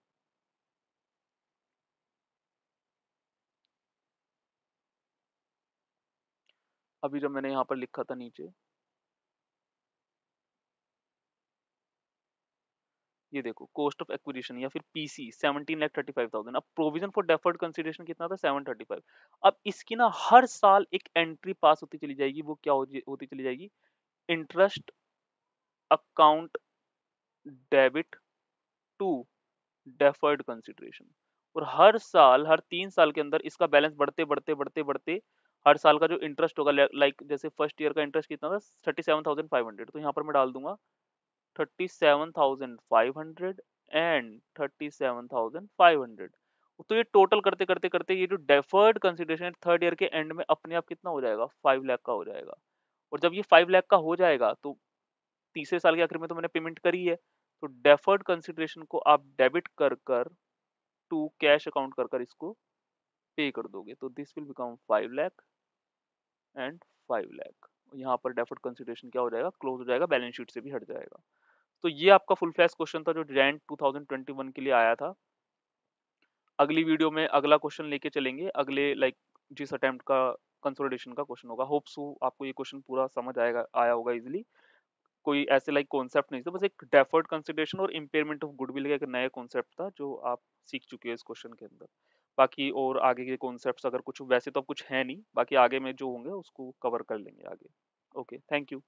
अभी जब मैंने यहाँ पर लिखा था नीचे, ये देखो कॉस्ट ऑफ एक्विजिशन या फिर पीसी 17,35,000। अब प्रोविजन फॉर डेफर्ड कंसिडरेशन कितना था? 735। अब इसकी ना हर साल एक एंट्री पास होती चली जाएगी, वो क्या होती चली जाएगी? Interest account debit to deferred consideration. और हर साल, हर 3 साल के अंदर इसका बैलेंस बढ़ते बढ़ते बढ़ते बढ़ते हर साल का जो इंटरेस्ट होगा, लाइक जैसे फर्स्ट ईयर का इंटरेस्ट कितना था? 37,500। तो यहाँ पर मैं डाल दूंगा 37,500 एंड 37,500। तो ये टोटल करते करते करते ये जो डेफर्ड कंसिडरेशन थर्ड ईयर के एंड में अपने आप कितना हो जाएगा? 5 लाख का हो जाएगा। और जब ये 5 लाख का हो जाएगा तो तीसरे साल के आखिर में तो मैंने पेमेंट करी है, तो डेफर्ड कंसिडरेशन को आप डेबिट कर कर टू कैश अकाउंट कर कर इसको पे कर दोगे। तो this will become 5 lakh and 5 lakh. यहाँ पर डेफर्ड कंसिडरेशन क्या हो जाएगा? क्लोज हो जाएगा, बैलेंस शीट से भी हट जाएगा। तो ये आपका फुल फ्लैश क्वेश्चन था जो जैन 2021 के लिए आया था। अगली वीडियो में अगला क्वेश्चन लेके चलेंगे, अगले लाइक जिस अटेम्प्ट का कंसोलिडेशन का क्वेश्चन होगा। होप सो आपको ये क्वेश्चन पूरा समझ आया होगा इजीली। कोई ऐसे लाइक कॉन्सेप्ट नहीं था, बस एक डेफर्ड कंसिडरेशन और इम्पेयरमेंट ऑफ गुडविल का एक नया कॉन्सेप्ट था जो आप सीख चुके हो इस क्वेश्चन के अंदर। बाकी और आगे के कॉन्सेप्ट्स अगर कुछ, वैसे तो अब कुछ है नहीं, बाकी आगे में जो होंगे उसको कवर कर लेंगे आगे। Okay, thank you.